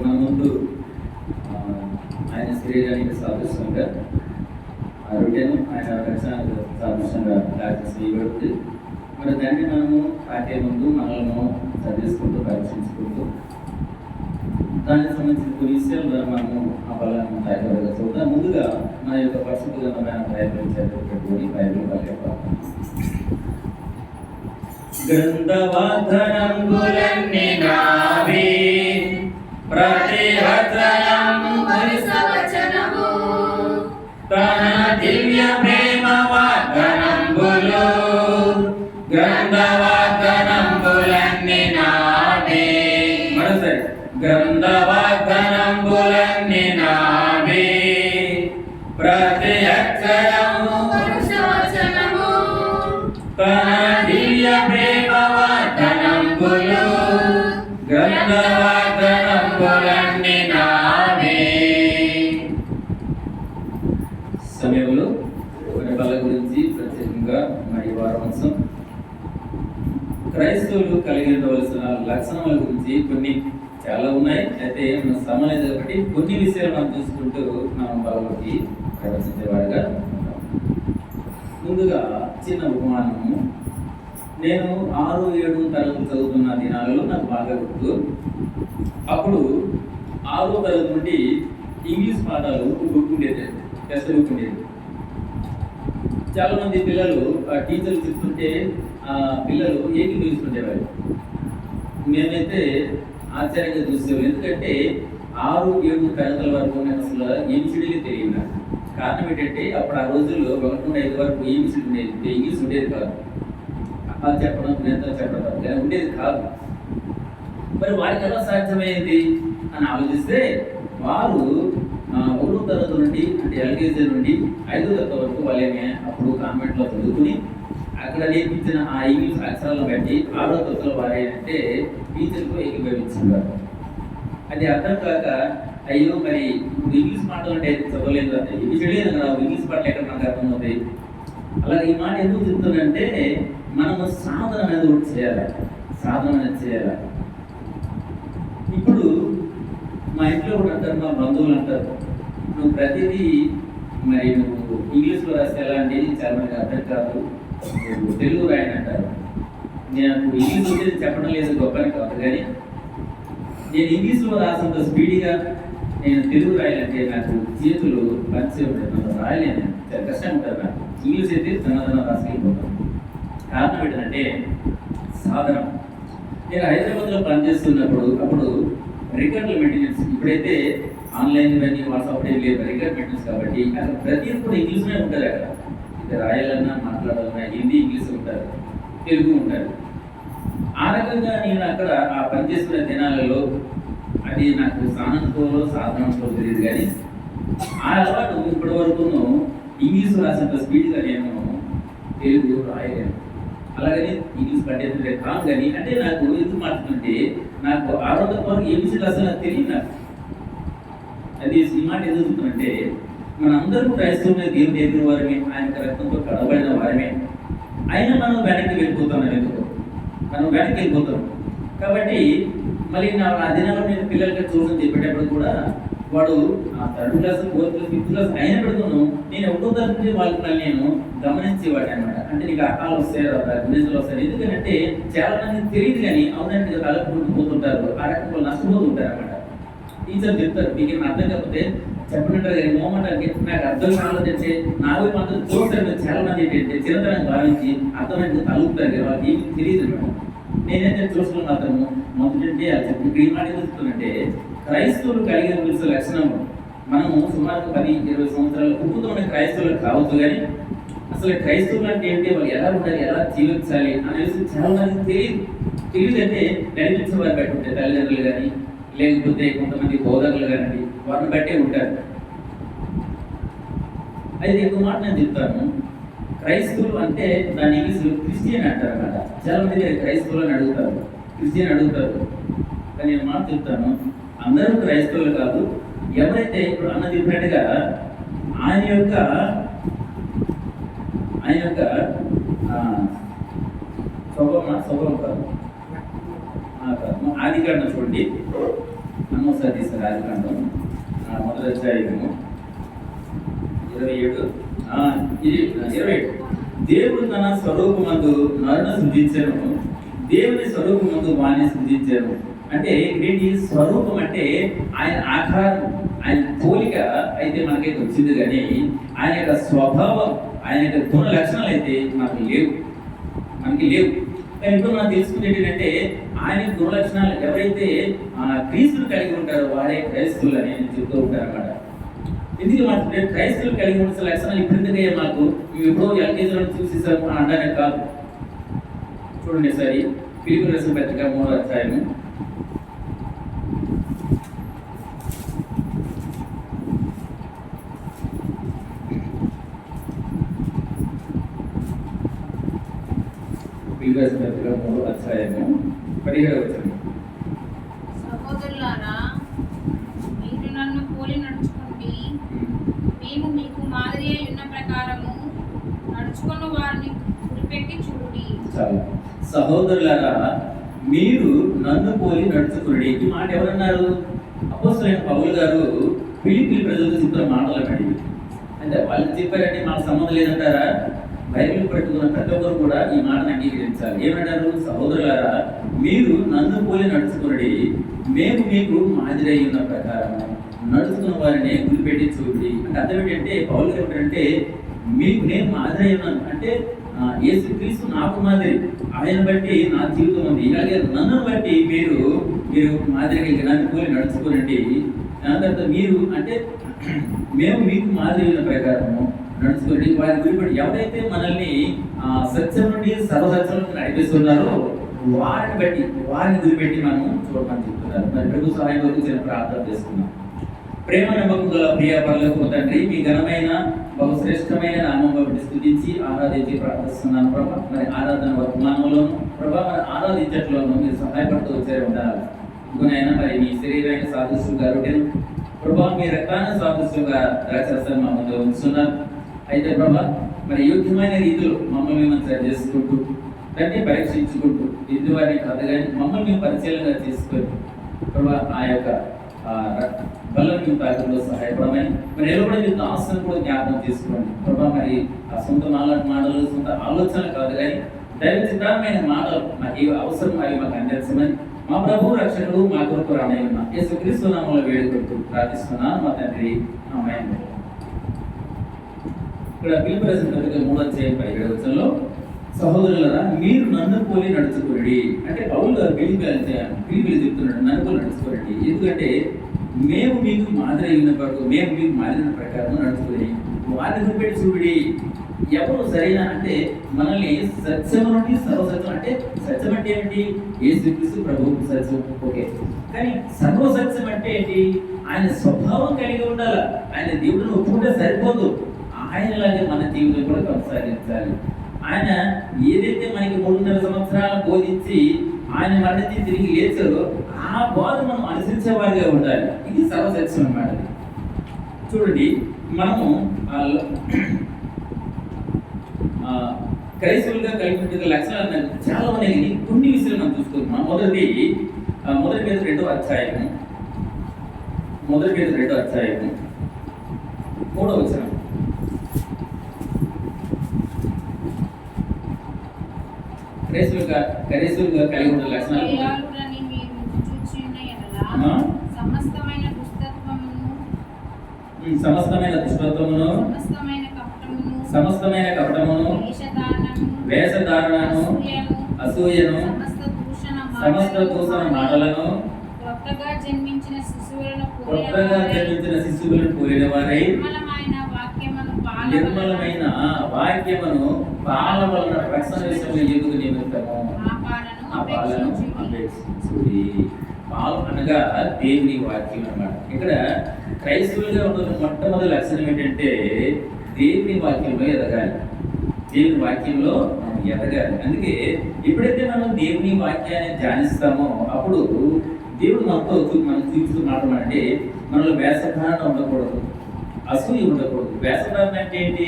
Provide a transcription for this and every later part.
మన ముందు ఆయన శరీరానికి సాదృశ్యంగా ఆరోగ్యం ఆయన రక్షణ సాదృశ్యంగా ప్రాక్టీస్ చేయబడుతుంది. మరి దాన్ని మనము తాకే ముందు మనల్ని చదివేసుకుంటూ పరీక్షించుకుంటూ దానికి సంబంధించిన కొన్ని విషయాలు మనము ఆ బలాన్ని తాగలుగా చూద్దాం. ముందుగా మన యొక్క పరిశుద్ధమైన బైబిల్ చదివేటటువంటి బైబిల్ వాళ్ళ గ్రంథవాధనంబులన్నీ నావి ప్రతి వచనము వచనము తన దివ్య ప్రేమ వాగ్దానంబులు గ్రంథవాధనంబులన్నీ నావి మరోసారి గ్రంథవాధనంబులన్నీ నావి ప్రతి అక్షరము వచనము తన దివ్య ప్రేమ వాగ్దానంబులు గ్రంథవాగ్దానంబులన్నీ నావి. సమయంలో కొన్ని బల గురించి ప్రత్యేకంగా మరి వారాంశం క్రైస్తవులు కలిగి ఉండవలసిన లక్షణాల గురించి కొన్ని చాలా ఉన్నాయి. అయితే మన సమయం కాబట్టి కొన్ని విషయాలు మనం చూసుకుంటూ మనం బలలోకి ప్రవేశించేవాడిగా ఉంటాం. ముందుగా చిన్న ఉపమానము. నేను 6-7 తరగతులు చదువుతున్న దినాలలో నాకు బాగా గుర్తు. అప్పుడు 6వ తరగతి నుండి ఇంగ్లీష్ పాఠాలు బుక్ ఉండేది, టెక్స్ట్ బుక్ ఉండేది. చాలా మంది పిల్లలు టీచర్లు చెప్తుంటే ఆ పిల్లలు ఏకీభవిస్తుండేవారు. మేమైతే ఆశ్చర్యంగా చూసేవాళ్ళు. ఎందుకంటే 6-7 తరగతుల వరకు నాకు అసలు ఏబిసిడీలే తెలియదు. నాకు కారణం ఏంటంటే అప్పుడు ఆ రోజుల్లో 1-5 వరకు ఏబిసిడి ఉండేది, ఇంగ్లీష్ ఉండేది కాదు. అలా చెప్పడం నేతలు చెప్పడం ఉండేది కాదు. మరి వారికి ఎలా సాధ్యమైంది అని ఆలోచిస్తే వారు 1వ తరగతి నుండి అంటే ఎల్కేజీ నుండి 5వ తరగతి వరకు వాళ్ళేమే అప్పుడు కాన్వెంట్లో చదువుకుని అక్కడ నేర్పించిన ఆ ఇంగ్లీష్ అక్షరాలను బట్టి 6వ తరగతిలో వారేంటే టీచర్కు ఏకీభవించేవారు. అది అర్థం కాక అయ్యో మరి ఇంగ్లీష్ మాటలు అంటే చదవలేదు అంటే ఇది తెలియదు కదా, ఇంగ్లీష్ పాటలు ఎక్కడ మనకు అర్థమవుతాయి. అలాగే ఈ మాట ఎందుకు చెప్తానంటే మనము సాధన అనేది ఒకటి చేయాలి, సాధన అనేది చేయాలి. ఇప్పుడు మా ఇంట్లో కూడా అంటారు, మా బంధువులు అంటారు, నువ్వు ప్రతిదీ మరి నువ్వు ఇంగ్లీష్లో రాస్తే ఎలా అంటే చాలా మందికి అర్థం కాదు, తెలుగు రాయని అంటారు. నేను ఇంగ్లీష్ వచ్చేది చెప్పడం లేదు గొప్పని కాదు, కానీ నేను ఇంగ్లీష్లో రాసినంత స్పీడ్గా నేను తెలుగు రాయాలంటే నాకు చేతులు పనిచే ఉంటాయి, మనం రాయలేను, చాలా కష్టం ఉంటుంది. నాకు ఇంగ్లీష్ అయితే తనదన రాసుకెళ్ళిపోతాను. కారణం ఏంటంటే సాధన. నేను హైదరాబాద్లో పనిచేస్తున్నప్పుడు అప్పుడు రికార్డుల మెయింటెనెన్స్, ఇప్పుడైతే ఆన్లైన్ ఇవన్నీ వాట్సాప్ లేదు, రికార్డ్ మెయింటెనెన్స్ కాబట్టి అక్కడ ప్రతిదీ కూడా ఇంగ్లీష్లోనే ఉంటుంది. అక్కడ ఇక రాయాలన్నా మాట్లాడాలన్నా హిందీ ఇంగ్లీష్ ఉంటారు, తెలుగు ఉంటారు. ఆ రకంగా నేను అక్కడ ఆ పనిచేస్తున్న దినాలలో అది నాకు సానంతో సాధనంతో తెలియదు, కానీ ఆ అలవాటు ఇప్పటి వరకు ఇంగ్లీష్ రాసినంత స్పీడ్గా నేను తెలుగు రాయలేను. అలాగని ఇంగ్లీష్ పట్టేది కాదు, కానీ అంటే నాకు ఎందుకు మాట్లాడుతుంటే నాకు 6వ తరగతి వరకు ఏబిసిడి అసలు నాకు తెలియదు. నాకు అది ఈ మాట ఎందుకు చెప్తుందంటే మనందరూ క్రైస్తవులే, దేవుని ఎదురు వారమే, ఆయన రక్తంతో కడబడిన వారమే, అయినా మనం వెనక్కి వెళ్ళిపోతున్నాం. ఎందుకు మనం వెనక్కి వెళ్ళిపోతాం కాబట్టి మళ్ళీ ఆ దినాల్లో నేను పిల్లలకి చూసి చెప్పేటప్పుడు కూడా వాడు 3rd class 4th class 5th class అయినప్పటికీ నేను 1వ తరగతి నుంచి వాళ్ళకి నేను గమనించేవాడు అనమాట. అంటే నీకు అకాలు వస్తాయి, గుణిజలు వస్తాయి. ఎందుకంటే చాలా మంది తెలియదు, కానీ అవునంటే కలుపుకుంటూ పోతుంటారు, ఆ రకంగా నష్టపోతుంటారు అనమాట. టీచర్ చెప్తారు, మీకు ఏమైనా అర్థం కాకపోతే చెప్పనంటారు, కానీ మోమంటారు నాకు అర్థం కావాలంటే నాకు మాత్రం చూస్తారు. చాలా మంది ఏంటంటే చిరతరాన్ని భావించి అర్థమైతే తలుపుతారు, కానీ వాళ్ళకి ఏమి తెలియదు అనమాట. నేనైతే చూసిన మాత్రము మొదటి చెప్పి ఈ మాట ఎందుకుంటే క్రైస్తవులు కలిగి ఉండాల్సిన లక్షణము. మనము సుమారు 10-20 సంవత్సరాల పుట్టుతున్న క్రైస్తవులు కావచ్చు, కానీ అసలు క్రైస్తవులు అంటే ఏంటి, వాళ్ళు ఎలా ఉండాలి, ఎలా జీవించాలి అనేది చాలా మందికి తెలియదు. అంటే నడిపించే వారు బట్టి ఉంటాయి, తల్లిదండ్రులు కానీ లేకపోతే కొంతమంది బోధకులు కానీ వారిని బట్టే ఉంటారు. అయితే ఇంకో మాట నేను చెప్తాను, క్రైస్తవులు అంటే దాని ఇంగ్లీష్లో క్రిస్టియన్ అంటారు అన్నమాట. చాలా మంది క్రైస్తవులు అని అడుగుతారు, క్రిస్టియన్ అడుగుతారు, కానీ నేను మాట చెప్తాను, అందరూ క్రైస్తవులు కాదు. ఎవరైతే ఇప్పుడు అన్న చెప్పినట్టుగా ఆయన యొక్క స్వభావం కాదు ఆదికాండం చూడండి, ఒకసారి తీస్తారు. ఆదికాండం మొదటి అధ్యాయము 27. దేవుడు తన స్వరూపమందు నరుని సృజించాను, దేవుని స్వరూపమందు వాణ్ణి సృజించాను. అంటే ఏంటి స్వరూపం? అంటే ఆయన ఆకారం, ఆయన పోలిక అయితే మనకైతే వచ్చింది, కానీ ఆయన యొక్క స్వభావం, ఆయన యొక్క గుణ లక్షణాలు అయితే మనకి లేవు. కానీ ఇప్పుడు మనం తెలుసుకునేది ఏంటంటే ఆయన గుణ లక్షణాలు ఎవరైతే క్రీస్తులు కలిగి ఉంటారో వారే క్రైస్తవులు అని చెప్తూ ఉంటారు అన్నమాట. ఎందుకు మాట్లాడే క్రైస్తవులు కలిగి ఉండే లక్షణాలు ఇప్పుడు ఎందుకయ్యా మాకు మేము ఎప్పుడో ఎల్కేజీలో చూసేసాము అని అనడానికి కాదు. చూడండి సరి ఫిలిప్పీయులకు రాసిన పత్రిక 3వ అధ్యాయము 17వ వచనం. సహోదరులారా, మీరు నన్ను పోలి నడుచుకోండి, మేము మీకు మాదిరి అయి ఉన్న ప్రకారము నడుచుకున్న వారిని గురిపెట్టి చూడండి. సహోదరులారా, మీరు నన్ను పోలి నడుచుకోండి. ఈ మాట ఎవరన్నారు? అపోస్తలుడైన పౌలు గారు ఫిలిప్పీ ప్రజలకు చెప్పిన మాటలు అన్నది. అంటే వాళ్ళు చెప్పారంటే మాకు సంబంధం లేదంటారా? బైబిల్ పట్టుకున్న ప్రతి ఒక్కరు కూడా ఈ మాటను అంగీకరించాలి. ఏమంటారు? సహోదరులారా, మీరు నన్ను పోలి నడుచుకోండి, మేము మీకు మాదిరి అయి ఉన్న ప్రకారం నడుచుకున్న వారిని గురిపెట్టి చూడండి. అంటే అర్థం ఏంటంటే పౌలు ఏమిటంటే మీకు నేను మాదిరి అయి ఉన్నాను అంటే యేసుక్రీస్తు నాకు మాదిరి, ఆయన బట్టి నా జీవితం ఉంది. ఇలాగే నన్ను బట్టి మీరు మాదిరిగా నన్ను పోలి నడుచుకోనండి. తర్వాత మీరు అంటే మేము మీకు మాదిరి అయిన ప్రకారము నడుచుకోండి. వారి గురిపెట్టి ఎవరైతే మనల్ని సత్యం నుండి సర్వసత్యంలోకి నడిపిస్తున్నారో వారిని గురిపెట్టి మనం చూడమని చెప్తున్నారు. మరి ప్రభు సహాయం వరకు చిన్న ప్రార్థన చేసుకున్నాం. ప్రేమ నమ్మకం గల ప్రియ పరలోకపు తండ్రి, మీ ఘనమైన బహుశ్రేష్టమైన నామం బట్టి స్తుతించి ఆరాధించి ప్రార్థిస్తున్నాను ప్రభా. మరి ఆరాధన వర్తమానంలోను ప్రభా మరి ఆరాధించట్లోనూ మీరు సహాయపడుతూ వచ్చారు ఉండాలి. ఇంకొనైనా మరి మీ శరీరాన్ని సాదృశ్యంగా రొట్టెను ప్రభా, మీ రక్తాన్ని సాదృశ్యంగా ద్రాక్షరసాన్ని మా ముందు ఉంచుతున్నారు. అయితే ప్రభా మరి యోగ్యమైన రీతిలో మమ్మల్ని మేము సరి చేసుకుంటూ దాన్ని పరీక్షించుకుంటూ ఇది వారిని కథ కానీ మమ్మల్ని మేము పరిశీలనగా చేసుకొని ప్రభా ఆ యొక్క బలం తాకంలో సహాయపడమని మరి నిలబడి మీకు ఆశను కూడా జ్ఞాపకం చేసుకోండి ప్రభా. మరి ఆ సొంత మాటలు సొంత ఆలోచనలు కాదు కానీ దైవ చిత్రమైన మాటలు మాకు ఏ అవసరం అవి మాకు అందించమని మా ప్రభు రక్షకుడు మా కొరకు రానయ్య యేసుక్రీస్తు నామములో వేడుకుంటూ ప్రార్థిస్తున్నాను మా తండ్రి, ఆమేన్. ఇక్కడ ఫిలిప్పీయులకు రాసిన పత్రిక 3వ అధ్యాయం 17వ వచనంలో సహోదరులారా, మీరు నన్ను పోలి నడుచుకోండి అంటే పౌలు గారు ఫిలిప్పీయులకు చెప్తున్నాడు, నన్ను పోలి నడుచుకోండి. ఎందుకంటే మేము మీకు మాదిరి అయిన ప్రకారం నడుచుకుని వారిని గురిపెట్టి చూడండి. ఎవరు సరైన అంటే మనల్ని సత్యం నుండి సర్వసత్యం అంటే సత్యం అంటే ఏంటి? యేసుక్రీస్తు ప్రభువు సత్యం, ఓకే. కానీ సర్వసత్యం అంటే ఏంటి? ఆయన స్వభావం కలిగి ఉండాలి. ఆయన దేవుడిని ఒప్పుకుంటే సరిపోదు, ఆయనలాగే మన జీవితం కూడా కొనసాగించాలి. ఆయన ఏదైతే మనకి 3.5 సంవత్సరాలు బోధించి ఆయన మరణించి తిరిగి లేచారో ఆ బోధ మనం అనుసరించే వారిగా ఉండాలి. ఇది సర్వసత్యం అన్నమాట. చూడండి, మనము క్రైస్తవులుగా కలిగి ఉండే లక్షణాలు చాలా ఉన్నాయి. కొన్ని విషయాలు మనం చూసుకుంటున్నాం. మొదటి పేతురు 2వ అధ్యాయము 3వ వచనం. క్రైస్తవులుగా కలిగి ఉండే లక్షణాలు సమస్తమైన దుష్టత్వమును సమస్తమైన కపటమును వేషధారణను అసూయను సమస్త దూషణ మాటలను కొత్తగా జన్మించిన శిశువులను పోలిన వారై నిర్మలమైన వాక్యమును పాల వలన రక్షణ విషయంలో ఎదుగు నిమిత్తము ఆ పాలను అపేక్షించుడి. పాలు అనగా దేవుని వాక్యం అన్నమాట. ఇక్కడ క్రైస్తవులుగా ఉన్న మొట్టమొదటి లక్షణం ఏంటంటే దేవుని వాక్యంలో ఎదగాలి. దేవుని వాక్యంలో మనం ఎదగాలి. అందుకే ఎప్పుడైతే మనం దేవుని వాక్యాన్ని ధ్యానిస్తామో అప్పుడు దేవుడు మనతో మనం చూస్తూ మాట్లాడంటే మనలో వేషధారణ ఉండకూడదు, అసూయ ఉండకూడదు. వేషధారణ అంటే ఏంటి?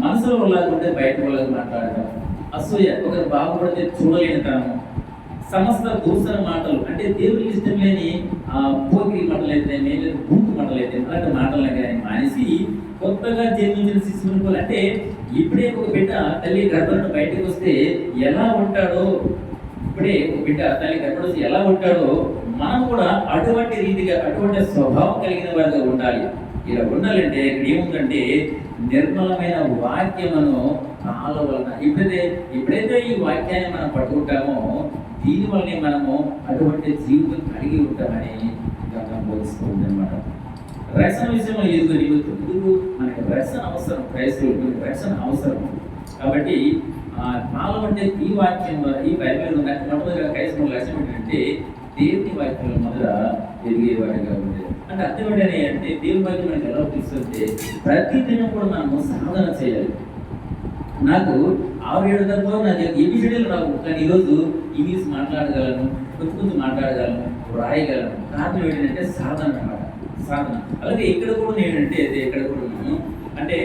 మనసులో వాళ్ళకుంటే బయట వాళ్ళకి మాట్లాడటం, అసూయ ఒకరు బాగుపడితే చూడలేనితనము, సమస్త దూసర మాటలు అంటే దేవుడికి ఇష్టం లేని పోకిరి మాటలు అయితే లేదా బూతు మాటలు అయితే అలాంటి మాటలను కానీ మానేసి కొత్తగా జన్మించిన శిశువులు అంటే ఇప్పుడే ఒక బిడ్డ తల్లి గర్భం బయటకు వస్తే ఎలా ఉంటాడో, ఇప్పుడే ఒక బిడ్డ తల్లి గర్భం వచ్చి ఎలా ఉంటాడో మనం కూడా అటువంటి రీతిగా అటువంటి స్వభావం కలిగిన వారిగా ఉండాలి. ఇలా ఉండాలంటే ఇక్కడ ఏముందంటే నిర్మలమైన వాక్యమును కాల వలన ఎప్పుడైతే ఈ వాక్యాన్ని మనం పట్టుకుంటామో దీనివల్లనే మనము అటువంటి జీవితం కలిగి ఉంటామని గతం బోధిస్తుంది అనమాట. రక్షణ విషయంలో ఎందుకు మనకి రక్షణ అవసరం, క్రైస్తవులకు రక్షణ అవసరం. కాబట్టి కాలం అంటే ఈ వాక్యం ఈ బైబిల్ మొట్టమొదటిగా క్రైస్తవుల లక్ష్యం ఏంటంటే దేవుని వాక్యం మొదట ఎదిగేవాడిగా ఉండేది. అంటే అర్థం ఏంటంటే అంటే దేవుని వాక్యం మనకి ఎలా తీసుకుంటే ప్రతిదినం కూడా మనము సాధన చేయాలి. నాకు 6-7 గంటల్లో నాకు ఏబిసిడీలు రావు, కానీ ఈరోజు ఇంగ్లీష్ మాట్లాడగలను, కొంచెం మాట్లాడగలను, రాయగలను. కారణం ఏంటంటే సాధన అన్నమాట, సాధన. అలాగే ఇక్కడ కూడా ఏంటంటే ఇక్కడ కూడా అంటే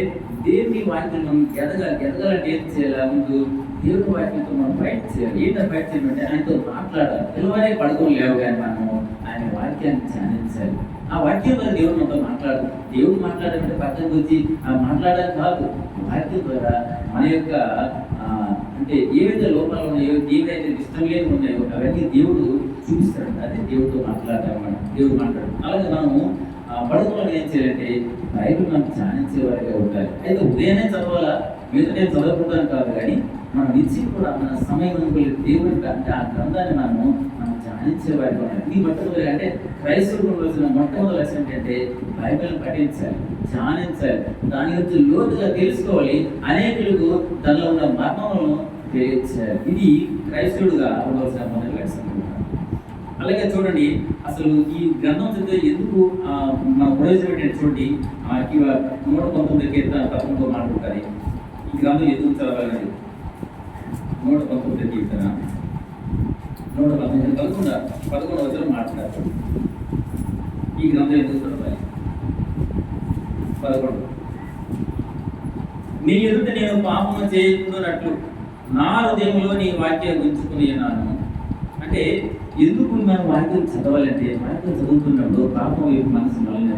దేవుని వాక్యం మనం ఎదగాలంటే ఏం చేయాలి? ముందు దేవుని వాక్యంతో మనం ఫైట్ చేయాలి. ఏంటో ఫైట్ చేయాలంటే ఆయనతో మాట్లాడాలి. పిల్లవాడే పడుకొని లేవు కానీ మనము ఆయన వాక్యాన్ని ధ్యానించాలి. ఆ వాక్యం ద్వారా దేవుడు మనతో మాట్లాడు. దేవుడు మాట్లాడాలంటే పక్కన వచ్చి మాట్లాడాలి కాదు, వాక్యం ద్వారా మన యొక్క అంటే ఏవైతే లోపాలు ఉన్నాయో, ఏవైతే ఇష్టం లేని ఉన్నాయో అవన్నీ దేవుడు చూపిస్తాడు. అదే దేవుడితో మాట్లాడతామన్నమాట. దేవుడు మాట్లాడు. అలాగే మనము పడుకోవాలి ఏం చేయాలంటే బైబిల్ మనం ధ్యానించేవారిగా ఉండాలి. అయితే ఉదయాన్నే చదవాలా, మీద నేను చదవకూడదని కాదు, కానీ మనం నిత్యం కూడా మన సమయం దేవుడి అంటే ఆ గ్రంథాన్ని మనం ధ్యానించేవారిగా ఉండాలి. ఈ మొట్టమొదటి అంటే క్రైస్తవులు రోజున మొట్టమొదటి లక్ష్యం ఏంటంటే బైబిల్ని పఠించాలి, ధ్యానించాలి, దాని గురించి లోతుగా తెలుసుకోవాలి, అనేకులకు దానిలో ఉన్న మర్మములను తెలియచేయాలి. ఇది క్రైస్తవుడుగా ఉండవలసిన మొదటి లక్ష్యం. అలాగే చూడండి, అసలు ఈ గ్రంథం చదివితే ఎందుకు మన ప్రయోజనం ఏంటంటే చూడండి, 119 కీర్తన 11 మాట్లాడుతుంది. ఈ గ్రంథం ఎందుకు చదవాలనేది 119 కీర్తన 11 వచనం మాట్లాడతారు. ఈ గ్రంథం ఎందుకు చదవాలి? 11 నీ ఎదుట నేను పాపము చేయకున్నట్లు నా హృదయంలో నీ వాక్యం ఉంచుకుని ఉన్నాను. అంటే ఎందుకు మనం వాక్యం చదవాలంటే వాక్యం చదువుతున్నప్పుడు పాపం వైపు మనసు మళ్ళీ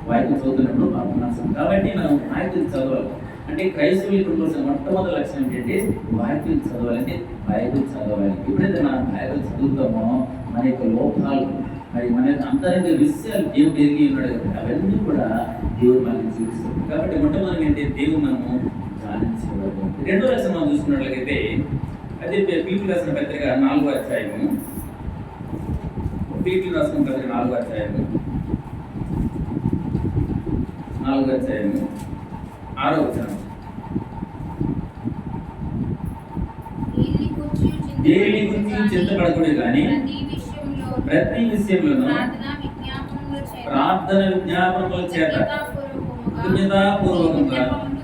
వాక్యం చదువుతున్నప్పుడు పాపం మనసు. కాబట్టి మనం వాక్యం చదవాలి. అంటే క్రైస్తవులకు ఉండవలసిన మొట్టమొదటి లక్ష్యం ఏంటంటే వాక్యం చదవాలంటే బైబిల్ చదవాలి. ఎప్పుడైతే మనం బైబిల్ చదువుతామో మన యొక్క లోపాలు మరి మన యొక్క అంతరంగ విషయాలు దేవుడు ఎరిగి ఉన్నాడు కదా, అవన్నీ కూడా దేవుడు మనకి చూపిస్తాడు. కాబట్టి మొట్టమొదటి ఏంటంటే దేవుడు మనము ధ్యానించేవాడు. రెండో లక్ష్యం మనం చూసుకున్నట్లయితే అదే పీపుల్ రాసిన పత్రిక 4వ అధ్యాయము, పీపుల్ రాసిన పత్రిక 4వ అధ్యాయము 6వ వచనం. దేనిని గురించి చింతపడకూడదు కానీ ప్రతి విషయంలోనూ ప్రార్థన విజ్ఞాపనముల చేత కృతజ్ఞతాపూర్వకంగా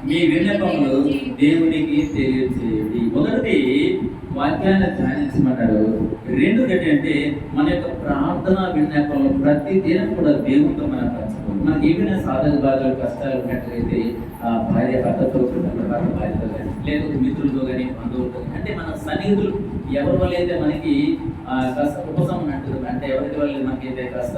మీ విన్నపములు దేవునికి తెలియజేయండి. మొదటిది వాక్యాన్ని ధ్యానించమన్నాడు. రెండోది ఏంటంటే మన యొక్క ప్రార్థన విన్నపములు ప్రతి దినం కూడా దేవునితో మనం పంచుకోవాలి. మనకి ఏమైనా సాధక బాధలు కష్టాలు ఉన్నట్లయితే భార్య భర్తతో భార్యతో కానీ లేకపోతే మిత్రులతో కానీ బంధువులతో కానీ అంటే మన సన్నిహితులు ఎవరి వల్ల అయితే మనకి కాస్త ఉపశమనం అంటుంది, అంటే ఎవరికి వల్ల మనకైతే కాస్త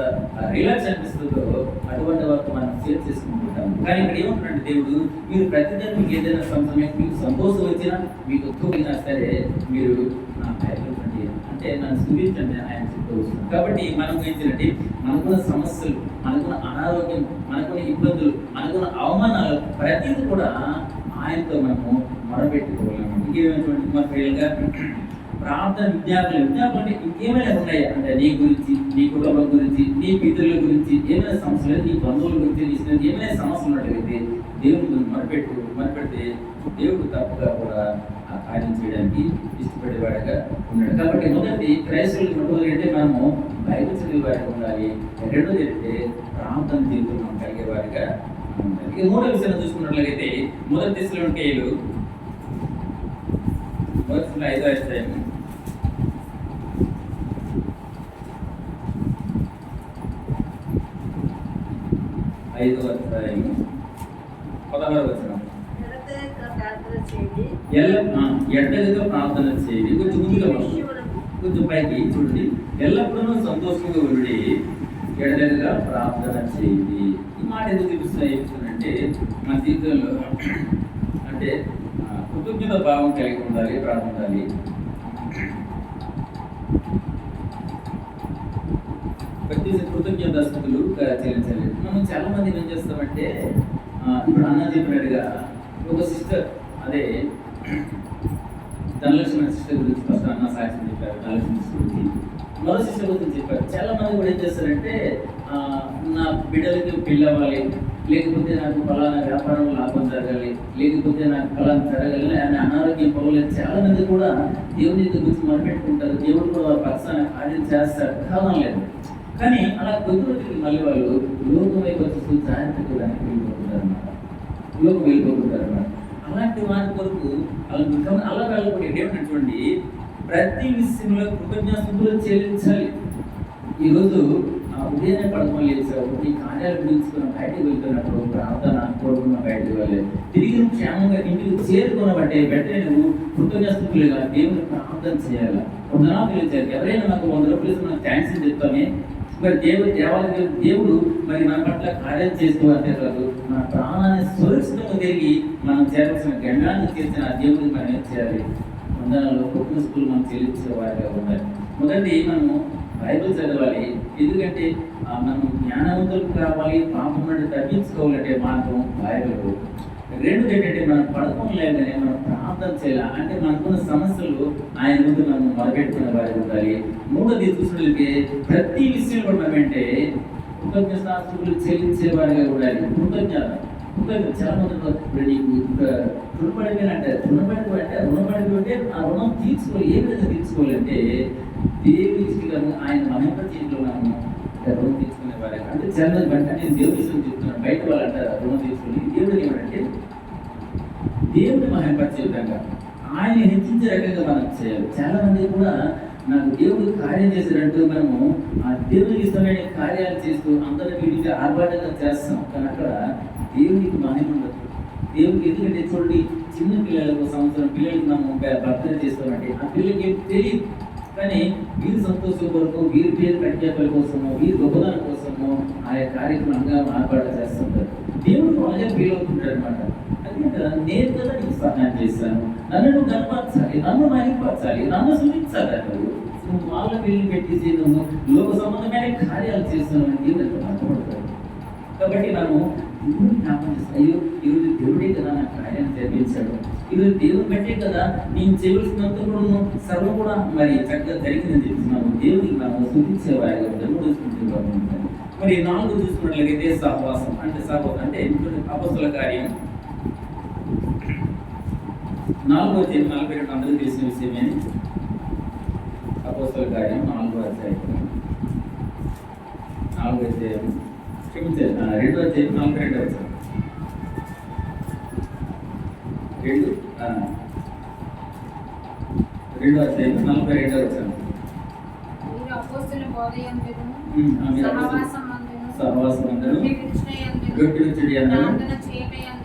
రిలాక్స్ అనిపిస్తుందో అటువంటి వారితో మనం షేర్ చేసుకుంటుంటాము. కానీ ఇక్కడ ఏమంటున్నాడు దేవుడు, మీరు ప్రతిదినం మీకు ఏదైనా సమయం మీకు సంతోషం వచ్చినా మీకు దుఃఖమైనా సరే మీరు నా భయపడండి అంటే నన్ను స్థుతించండి ఆయన చెప్తూ వస్తున్నాను. కాబట్టి మనం ఏంటంటే మనకున్న సమస్యలు, మనకున్న అనారోగ్యం, మనకున్న ఇబ్బందులు, మనకున్న అవమానాలు ప్రతిదీ కూడా ఆయనతో మనము మొరపెట్టుకోవాలన్నమాట. ఇంకేమైనటువంటి మన ప్రియులుగా ప్రార్థన విజ్ఞాపనలు అంటే ఇంకేమైనా ఉన్నాయా అంటే నీ గురించి, నీ కుటుంబం గురించి, నీ పితరుల గురించి ఏమైనా సమస్యలు, నీ బంధువుల గురించి, నీ స్నేహితులు ఏమైనా సమస్యలు ఉన్నట్లయితే దేవుని మొరపెడితే దేవుడు తప్పుగా కూడా ఆ కార్యం చేయడానికి ఇష్టపడేవాడిగా ఉన్నాడు. కాబట్టి మొదటి క్రైస్తవులకు మొట్టమొదటి అంటే మనము బైబిల్ చదివేవాడిగా ఉండాలి. రెండోది అంటే ప్రార్థన జీవితం మనం కలిగేవాడిగా ఉండాలి. ఇక మూడో విషయం చూసుకున్నట్లయితే మొదటి తెస్సలోనికీయులు 5వ అధ్యాయం 16వ వచనం. ఎడతెగక ప్రార్థన చేయండి. కొంచెం ముందుగా కొంచెం పైకి చూడండి, ఎల్లప్పుడూ సంతోషంగా ఉండి ఎడతెగక ప్రార్థన చేయండి. ఈ మాట ఎందుకు చూపిస్తుందంటే మన జీవితంలో అంటే కృతజ్ఞత భావం కలిగి ఉండాలి, ప్రార్థన ఉండాలి. ప్రతి కృతజ్ఞత స్థుతులు చెల్లించాలి. మనం చాలా మంది ఏం చేస్తామంటే ఇప్పుడు అన్న చెప్పినట్టుగా ఒక సిస్టర్, అదే ధనలక్ష్మి సిస్టర్ గురించి ఫస్ట్ అన్న సాక్ష్యం చెప్పారు, ధనలక్ష్మి సిస్టర్ గురించి, మరో సిస్టర్ గురించి చెప్పారు. చాలా మంది కూడా ఏం చేస్తారంటే నా బిడ్డలకి పెళ్ళి అవ్వాలి, లేకపోతే నాకు ఫలానా వ్యాపారం లాభం జరగాలి, లేకపోతే నాకు ఫలానా జరగాలి అని అనారోగ్యం పోలేదు. చాలా మంది కూడా దేవుని గురించి మొదలుపెట్టుకుంటారు, దేవుడు కూడా పక్షాన కార్యం చేస్తారు, కాలం లేదు. కానీ అలా కొద్ది రోజులకి మళ్ళీ వాళ్ళు లోకం వైపు వచ్చేసి జాగ్రత్తగా వెళ్ళిపోతుంటారు అన్నమాట, లోకం వెళ్ళిపోతుంటారు అన్నమాట. అలాంటి వారి కొరకు అలా వెళ్ళకుండా ఏమంటే చూడండి, ప్రతి విషయంలో కృతజ్ఞతలు చెల్లించాలి. ఈరోజు ఉదయాన్నే పడుకొని లేచావు, నీ కార్యాలు గురించి బయటకు వెళ్తున్నప్పుడు ప్రార్థన కోరుకున్న బయటకు వెళ్ళలేదు, తిరిగి నువ్వు క్షేమంగా ఇంటికి చేరుకున్నబట్టే వెంటనే నువ్వు కృతజ్ఞతలుగా దేవుని ప్రార్థన చేయాలి, వందనాలు తెలియజేయాలి. ఎవరైనా నాకు 100 రూపాయలు మనకు థ్యాంక్స్ చెప్తామే, మరి దేవుడు మరి మన పట్ల కార్యం చేస్తూ అంతే కాదు, మన ప్రాణాన్ని సురక్షితంగా తిరిగి మనం చేయాల్సిన గమ్యాన్ని చేసిన దేవుడికి మనం ఏం చేయాలి, వందనాలు కుటుంబ స్కూల్ మనం చెల్లించే వారిగా ఉండాలి. మొదటి మనము బైబిల్ చదవాలి, ఎందుకంటే మనం జ్ఞానవంతులు కావాలి, పాపం నుండి తగ్గించుకోవాలంటే మార్గం బైబిల్. రెండు ఏంటంటే మనం పడుకోలేదని మనం ప్రార్థన చేయాలి, అంటే మనకున్న సమస్యలు ఆయన ముందు మనం మొదలుపెట్టుకునే వారికి ఉండాలి. మూడోది చూసినట్లయితే ప్రతి విషయం కూడా మనం అంటే కృతజ్ఞతాస్తుతులు చెల్లించే వారిగా ఉండాలి. కృతజ్ఞత చాలా మంది నీకు రుణపడిపోయినంటే రుణపడిపోతే ఆ రుణం తీర్చుకోవాలి. ఏ విధంగా తీర్చుకోవాలంటే దేవుడి ఇష్టంగా ఆయన మహిమ చేతిలో మనం రుణం తీసుకునే వారే. అంటే చాలా మంది అంటే నేను దేవుడి విషయం చెప్తున్నాను, బయట వాళ్ళు అంటారు రుణం తీసుకుని. దేవుడు ఏమంటే దేవుడి మహిమపరిచే విధంగా ఆయన హెచ్చించే రకంగా మనం చేయాలి. చాలా మంది కూడా నాకు దేవుడు కార్యం చేశారంటూ మనము ఆ దేవుడికి ఇష్టమైన కార్యాలు చేస్తూ అందరికీ వీడికి ఆర్భాటంగా చేస్తాం, కానీ అక్కడ దేవుడికి మహిమ ఉండదు. దేవుడికి ఎందుకంటే చూడండి, చిన్న పిల్లలకు సంవత్సరం పిల్లలకి మనం బర్త్డే చేస్తామంటే ఆ పిల్లలకి ఏం తెలియదు, కానీ వీరి సంతోషం కొరకు, వీరి పేరు ప్రఖ్యాతుల కోసము, వీరి గొప్పదనం కోసము ఆయా కార్యక్రమంగా ఆర్భాటం చేస్తుంటారు. దేవుడు అలాగే ఫీల్ అవుతుంటాడు అనమాట. అదే కదా, నేను కదా నీకు సహాయం చేశాను, నన్ను నువ్వు కనపరచాలి, నన్ను మహిమపరచాలి, నన్ను సూచించాలి అంటారు. నువ్వు వాళ్ళ పెళ్లి పెట్టేసి నువ్వు లోక సంబంధమైన కార్యాలు చేస్తున్నావు అని దేవుడు అర్థపడతాడు. కాబట్టి మనం దేవుడిని జ్ఞాపకం చేస్తాను, అయ్యో ఈరోజు దేవుడే కదా నా కార్యాన్ని జరిగించాడు, ఈరోజు దేవుని బట్టే కదా నేను చేయవలసినంత కూడా సర్వం కూడా మరి చక్కగా జరిగిందని చెప్తున్నాము. దేవుడికి మనం సూచించేవారిగా ఉంటాం. మరి 4 చూసుకున్నట్లయితే సహవాసం అంటే అంటే అపొస్తలుల కార్యం 4వ అధ్యాయం 42 అందరూ తెలిసిన విషయమే. అపొస్తలుల కార్యం 4వ అధ్యాయం 2వ అధ్యాయం 42వ వచనం 2వ అధ్యాయం 42వ వచనం. సహవాసమందును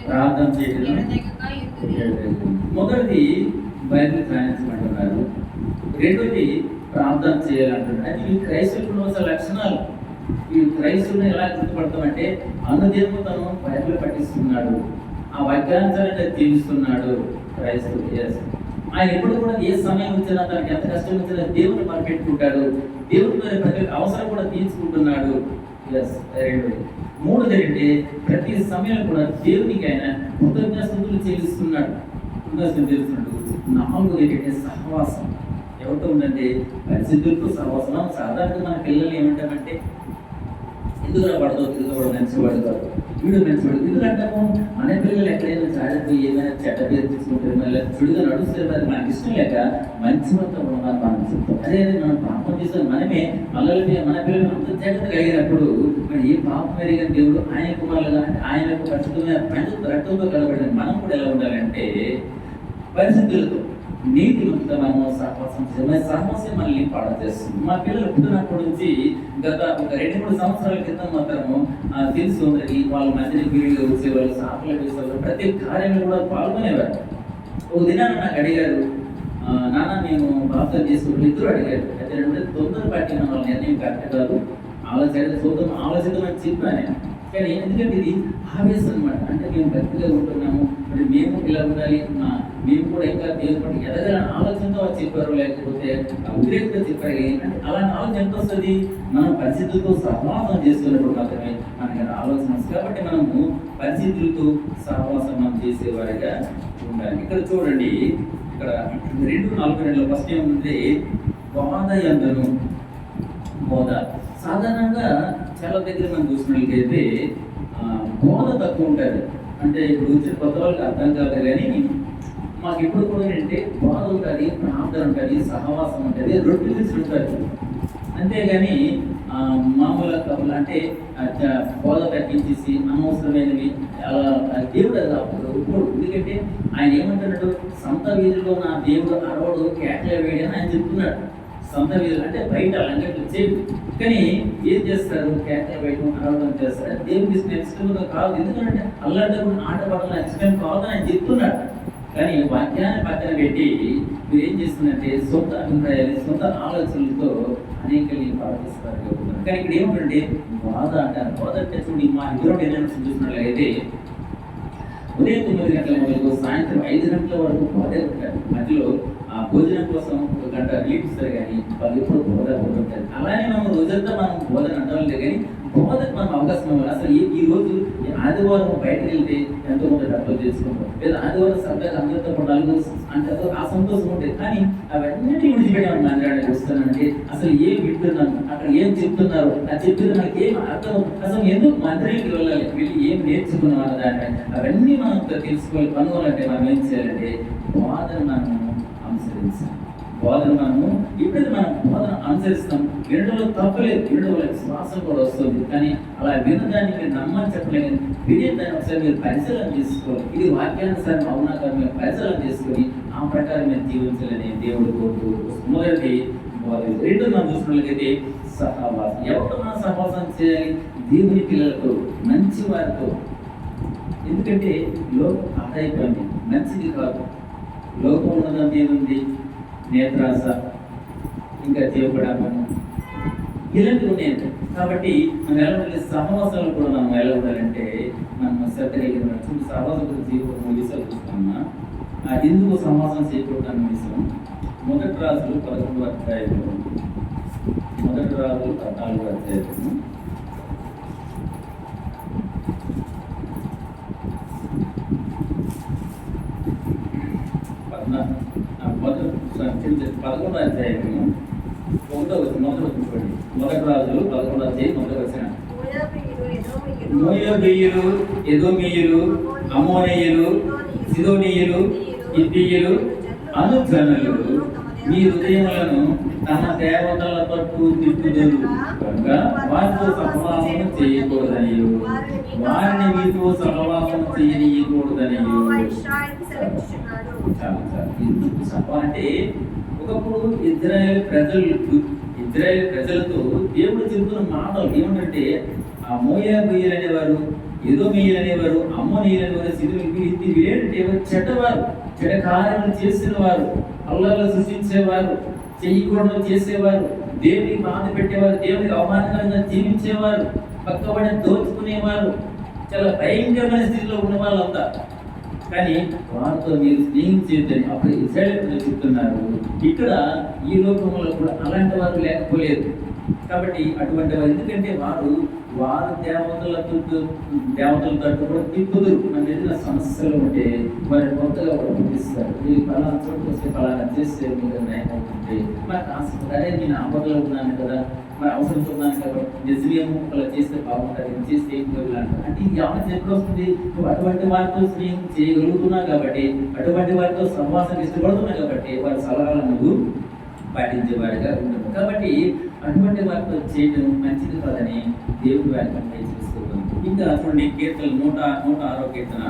ప్రార్థన చేయడం. మొదటిది బైబిల్ ధ్యానించమంటున్నారు, రెండోది ప్రార్థన చేయాలంటున్నారు. అది ఈ క్రైస్తవులకు ఉన్న లక్షణాలు. ఈ క్రైస్తవుని ఎలా గుర్తుపడతామంటే అన్నదేవుడు తను బైబిల్ పఠిస్తున్నాడు, ఆ వాక్యాంశాన్ని తీరుస్తున్నాడు క్రైస్తవుడు. ఆయన ఎప్పుడు కూడా ఏ సమయం వచ్చినా తనకి ఎంత కష్టం వచ్చినా దేవుని మరిపెట్టుకుంటాడు, దేవుడి మీద ప్రతి అవసరం కూడా తీర్చుకుంటున్నాడు. రెండోది. మూడోది ఏంటంటే ప్రతి సమయం కూడా దేవునికి ఆయన కృతజ్ఞతలు చెల్లిస్తున్నాడు. 4ది ఏంటంటే సహవాసం. ఎవరితో ఉందంటే పరిశుద్ధులతో సహవాసం. సాధారణంగా మన పిల్లలు ఏమంటామంటే ఎందుకు పడదో తిరుగుతాడు, మంచివాడు కాదు, వీడు మంచివాడు. ఎందుకంటాము మన పిల్లలు ఎక్కడైనా జాగ్రత్త ఏమైనా చెడ్డ పేరు తీసుకుంటారు, మళ్ళీ చెడుగా నడుస్తారు, అది మనకి ఇష్టం లేక మంచి మొత్తం ఉన్నదని మనం చెప్తాం. అదే మనం పాపం చేస్తాం, మనమే మన పిల్లలు అంత జాగ్రత్త కలిగినప్పుడు మరి ఏ పాపం పెరిగిన దేవుడు ఆయన కుమారులుగా ఆయన యొక్క పరిశుద్ధమైన రక్తంతో కలబడిన మనం కూడా ఎలా ఉండాలంటే పరిశుద్ధులతో నీతిమంతులతో మనం సహవాసం మనల్ని పాడు చేస్తుంది. మా పిల్లలు పుట్టినప్పటి నుంచి గత ఒక 2-3 సంవత్సరాల క్రితం మాత్రము తెలుసు అందరికి, వాళ్ళ మధ్యన పీరియడ్గా వచ్చేవాళ్ళు, సాకులు వేసేవాళ్ళు, ప్రతి కార్యంలో కూడా పాల్గొనేవారు. ఒక దినాన్ని నాకు అడిగారు, నాన్న నేను బాప్తం చేసుకుంటూ ఇద్దరు అడిగారు. అయితే తొందరపాటి మన నిర్ణయం కరెక్ట్ కాదు, ఆలోచిద్దామని చెప్పాను నేను. కానీ ఎందుకంటే ఇది ఆవేశం అనమాట. అంటే మేము భక్తిగా ఉంటున్నాము, మరి మేము ఇలా ఉండాలి, మేము కూడా ఇంకా దేవుని పట్ల ఎదగాలని ఆలోచనతో చెప్పారు, లేకపోతే ఉద్రేకంగా చెప్పారు. అంటే అలాంటి ఆలోచన ఎంత వస్తుంది? మనం పరిస్థితులతో సహవాసం చేస్తున్నప్పుడు మాత్రమే మనకి ఆలోచన వస్తుంది. కాబట్టి మనము పరిస్థితులతో సహవాసం మనం చేసేవారిగా ఉండాలి. ఇక్కడ చూడండి, ఇక్కడ 2:42 ఫస్ట్ ఏముంది? బోధ యందును. బోధ సాధారణంగా చాలా దగ్గర మనం చూసినట్లయితే బోధ తక్కువ ఉంటుంది. అంటే ఇప్పుడు వచ్చిన కొత్త వాళ్ళకి అర్థం కాదు, కానీ మాకు ఎప్పుడు కూడా ఏంటంటే బోధ ఉంటుంది, ప్రార్థన ఉంటుంది, సహవాసం ఉంటుంది, 2 విషయాలు ఉంటుంది. అంతేగాని మామూలుగా కబులు అంటే బోధ తగ్గించేసి అనవసరమైనవి అలా దేవుడు అది ఇప్పుడు. ఎందుకంటే ఆయన ఏమంటున్నాడు? సొంత వీధిలో నా దేవుడు అరవడు, కేకలే వేడి అని ఆయన చెప్తున్నాడు. సొంత వీధులు అంటే బయట లంగట్లు చేయదు, కానీ ఏం చేస్తారు? కేకలు వేయడం, అరవడం చేస్తారు. దేవుడికి ఇష్టంగా కాదు. ఎందుకంటే అల్లాడప్పుడు ఆట పడాలని ఇష్టం కాదు అని చెప్తున్నాడు. కానీ వాక్యాన్ని పక్కన పెట్టి మీరు ఏం చేస్తుందంటే సొంత అభిప్రాయాలు, సొంత ఆలోచనలతో అనేకల్ని ప్రవర్తిస్తారు. కానీ ఇక్కడ ఏమిటంటే బాధ అంటారు. బాధ అంటే చూడండి, మా ఇద్దరు ఏదైనా చూసినట్లయితే ఉదయం 9 గంటల మొదలు సాయంత్రం 5 గంటల వరకు బాధే ఉంటారు. మధ్యలో ఆ భోజనం కోసం 1 గంట రిలీఫ్ ఇస్తారు, కానీ వాళ్ళు ఎప్పుడు బోధ ఉంటుంది. అలానే మనం రోజంతా మనం బోధన అంటాం లేదు, కానీ బోధకు మనం అవకాశం ఇవ్వాలి. అసలు ఈ రోజు ఆదివారం బయటకు వెళ్తే ఎంతో మంది డబ్బులు చేసుకుంటాం, లేదా ఆదివారం సరదాగా అందరితో పాటు అంటే ఆ సంతోషం ఉంటుంది. కానీ అవన్నీ విడిచిపెట్టామని మాట్లాడాలి వస్తానంటే అసలు ఏం వింటున్నాను, అక్కడ ఏం చెప్తున్నారు, ఆ చెప్తున్న మనకి ఏం అర్థం, అసలు ఎందుకు మందిరానికి వెళ్ళాలి, వీళ్ళు ఏం నేర్చుకున్నాం అన్న దాన్ని అవన్నీ మనం తెలుసుకోవాలి. కనుగోలంటే మనం ఏం చేయాలంటే బోధన మనం అనుసరించాలి. బోధన మనము ఎప్పుడైతే మనం బోధన అనుసరిస్తాం, వినడంలో తప్పలేదు, వినడం వల్ల విశ్వాసం కూడా వస్తుంది. కానీ అలా వినదాన్ని మీరు నమ్మని చెప్పలేదు, వినేదాన్ని ఒకసారి మీరు పరిశీలన చేసుకోవాలి. ఇది వాక్యానుసారం అవునా కాదు మీరు పరిశీలన చేసుకొని ఆ ప్రకారం మీరు జీవించాలని దేవుడు కోరుతూ మొదటి బోధ. 2 మనం చూసినట్లయితే సహవాసం. ఎవరితో మనం సహవాసం చేయాలి? దేవుని పిల్లలతో, మంచి వారితో. ఎందుకంటే లోకం ఆదాయపడింది, మంచిది కాదు. లోకం ఉన్నదంతా ఏముంది? నేత్రాస, ఇంకా చేపడము, ఇలాంటివి ఉన్నాయి. కాబట్టి మనం ఎలా ఉండాలి? సహవాసాలు కూడా మనం ఎలా ఉండాలంటే మనం శ్రద్ధ కలిగిన సహవాసం గురించి 3 విషయాలు చూస్తున్నామా. ఎందుకు సహవాసం చేయకూడదన్న విషయం మొదటి రాజులు 11వ అధ్యాయము, మొదటి రాజులు 14వ అధ్యాయము 11వ అధ్యాయము 1వ వచనం. మొదటి రాజులు 11వ అధ్యాయం 1వ వచనం. మోయాబీయులు, ఎదోమీయులు, అమ్మోనీయులు, సిదోనీయులు, హిత్తీయులు అనుజనులు మీ హృదయములను తమ దేవతల తట్టు తిప్పుదురు కనుక వారితో సహవాసం చేయకూడదనియు, వారిని మీతో సహవాసం చేయకూడదనియు. ఎందుకు చెప్పాలంటే ఒకప్పుడు ఇజ్రాయేల్ ప్రజలతో దేవుడు చెబుతున్న మాటలు ఏమిటంటే ఆ మోయాబీయులు అనేవారు, ఎదోమీయులు అనేవారు, అమ్మోనీయులు అనేవారు, సిదోనీయులు వీరేంటంటే చెడ్డవారు, చెడ్డ కార్యాలు చేసిన వారు, అల్లర్లు సృష్టించేవారు, చెయ్యకూడదు చేసేవారు, దేవునికి బాధ పెట్టేవారు, దేవునికి అవమానకరంగా జీవించేవారు, పక్కబడి దోచుకునేవారు, చాలా భయంకరమైన స్థితిలో ఉన్న వాళ్ళంతా. కానీ వారితో మీరు స్నేహం చేయొద్దని అప్పుడు ఇజ్రాయేలు చెప్తున్నారు. ఇక్కడ ఈ లోకంలో కూడా అలాంటి వారు లేకపోలేదు. కాబట్టి అటువంటి వారు, ఎందుకంటే వారు దేవతల తట్టు కూడా తిప్పుదురు. మన ఏదైనా సమస్యలు ఉంటే వారి కొత్తగా కూడా పంపిస్తారు. మీరు పలానా చోటుకు వస్తే పలానా చేస్తే మీరు న్యాయం అవుతుంటే మనకు ఆసక్తి, అదే నేను ఆపదలో ఉన్నాను కదా, మరి అవసరంతో ఉన్నాను కాబట్టి నిజమేమో అలా చేస్తే బాగుంటుంది, చేస్తే ఏం పోయి అంటారు. అంటే ఇది ఆలోచన ఎప్పుడు వస్తుంది? నువ్వు అటువంటి వారితో స్నేహం చేయగలుగుతున్నావు కాబట్టి, అటువంటి వారితో సహవాసం ఇష్టపడుతున్నావు కాబట్టి వారి సలహాలను నువ్వు పాటించేవాడిగా ఉండవు. కాబట్టి అటువంటి వారితో చేయడం మంచిది కాదని దేవుడు వారిని హెచ్చరిస్తున్నాం. ఇంకా చూడండి, కీర్తనలు 106వ కీర్తన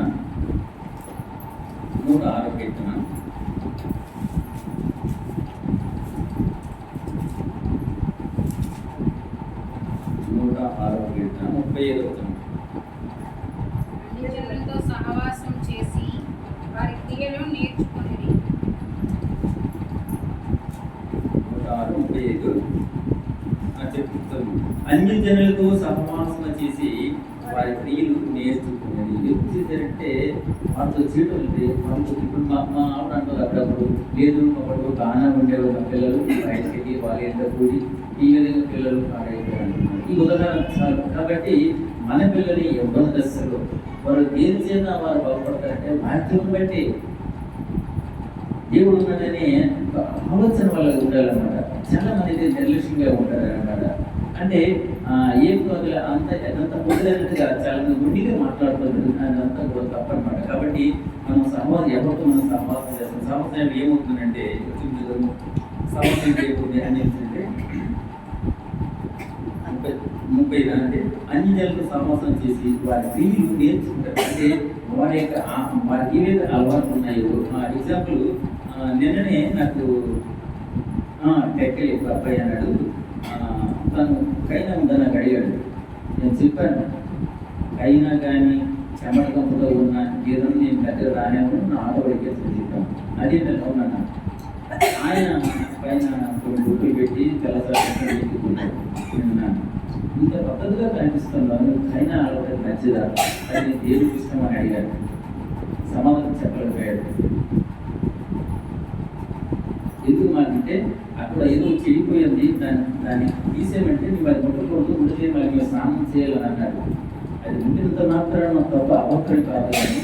106వ కీర్తన 35వ వచనం. సహవాసం చేసి వారి క్రియలు నేర్చుకుని 6:35 చెప్తాను. అన్ని జనులతో సహవాసం చేసి వారి క్రియలు నేర్చుకున్నది. ఎందుకు చేశారంటే వాళ్ళతో చేయడం అంటే వాళ్ళతో ఇప్పుడు మా ఆవిడ అంటారు అప్పుడప్పుడు లేదు ఒకడు బాగానే ఉండేవారు మా పిల్లలు బయటకి వాళ్ళ ఎంత కూడి ఈ విధంగా పిల్లలు పాడైపోయారు అంటున్నారు. ఈ ఉదాహరణ చాలు. కాబట్టి మన పిల్లలు ఎవరి దశలో వారు దేని చేత వారు బాగుపడతారంటే బాధ్యతను బట్టి దేవుడు ఉన్నాడనే ఆలోచన వాళ్ళకి ఉండాలన్నమాట. చాలా మంది నిర్లక్ష్యంగా ఉంటారు అన్నమాట. అంటే ఏం వదిలే అంత కుదిరేట్టుగా చాలా మంది గుడ్డిగా మాట్లాడుతుంది. అదంతా కూడా తప్పనమాట. కాబట్టి మనం ఎవరితో మనం సహవాసం చేస్తాం. సహవాసం ఏమవుతుందంటే సహవాసం ఏమవుతుంది అని ఏంటంటే 30 అంటే అన్ని జనులతో సహవాసం చేసి వారి క్రియలు నేర్చుకుంటారు. అంటే వారికి ఏవైతే అలవాట్లు ఉన్నాయో ఎగ్జాంపుల్ నిన్ననే నాకు టెక్కలి అబ్బాయి అన్నాడు. తను కైనా ఉందని నాకు అడిగాడు. నేను చెప్పాను కైనా కానీ చెమట కంపుతో ఉన్న ఏదైనా నేను దగ్గర రానేమో నా ఆటో ఎక్కేసి చెప్పాను. అదే నేను అవునన్నా. ఆయన పైన కొన్ని గుర్తులు పెట్టి తెల్లసారి ఇంత పద్ధతిగా కనిపిస్తున్నాను. కైనా అలవాటు నచ్చదా అది దేవుడికి ఇష్టమని అడిగాడు. సమాధానం చెప్పలేకపోయాడు. ఎందుకు మాకంటే అక్కడ ఏదో చెడిపోయింది దాన్ని తీసేయమంటే మేము అది ముట్టకూడదు, ముట్టితే మళ్ళీ మేము స్నానం చేయాలని అన్నాడు. అది ముట్టినంత మాత్రాన తప్ప అవసరం కాదు. కానీ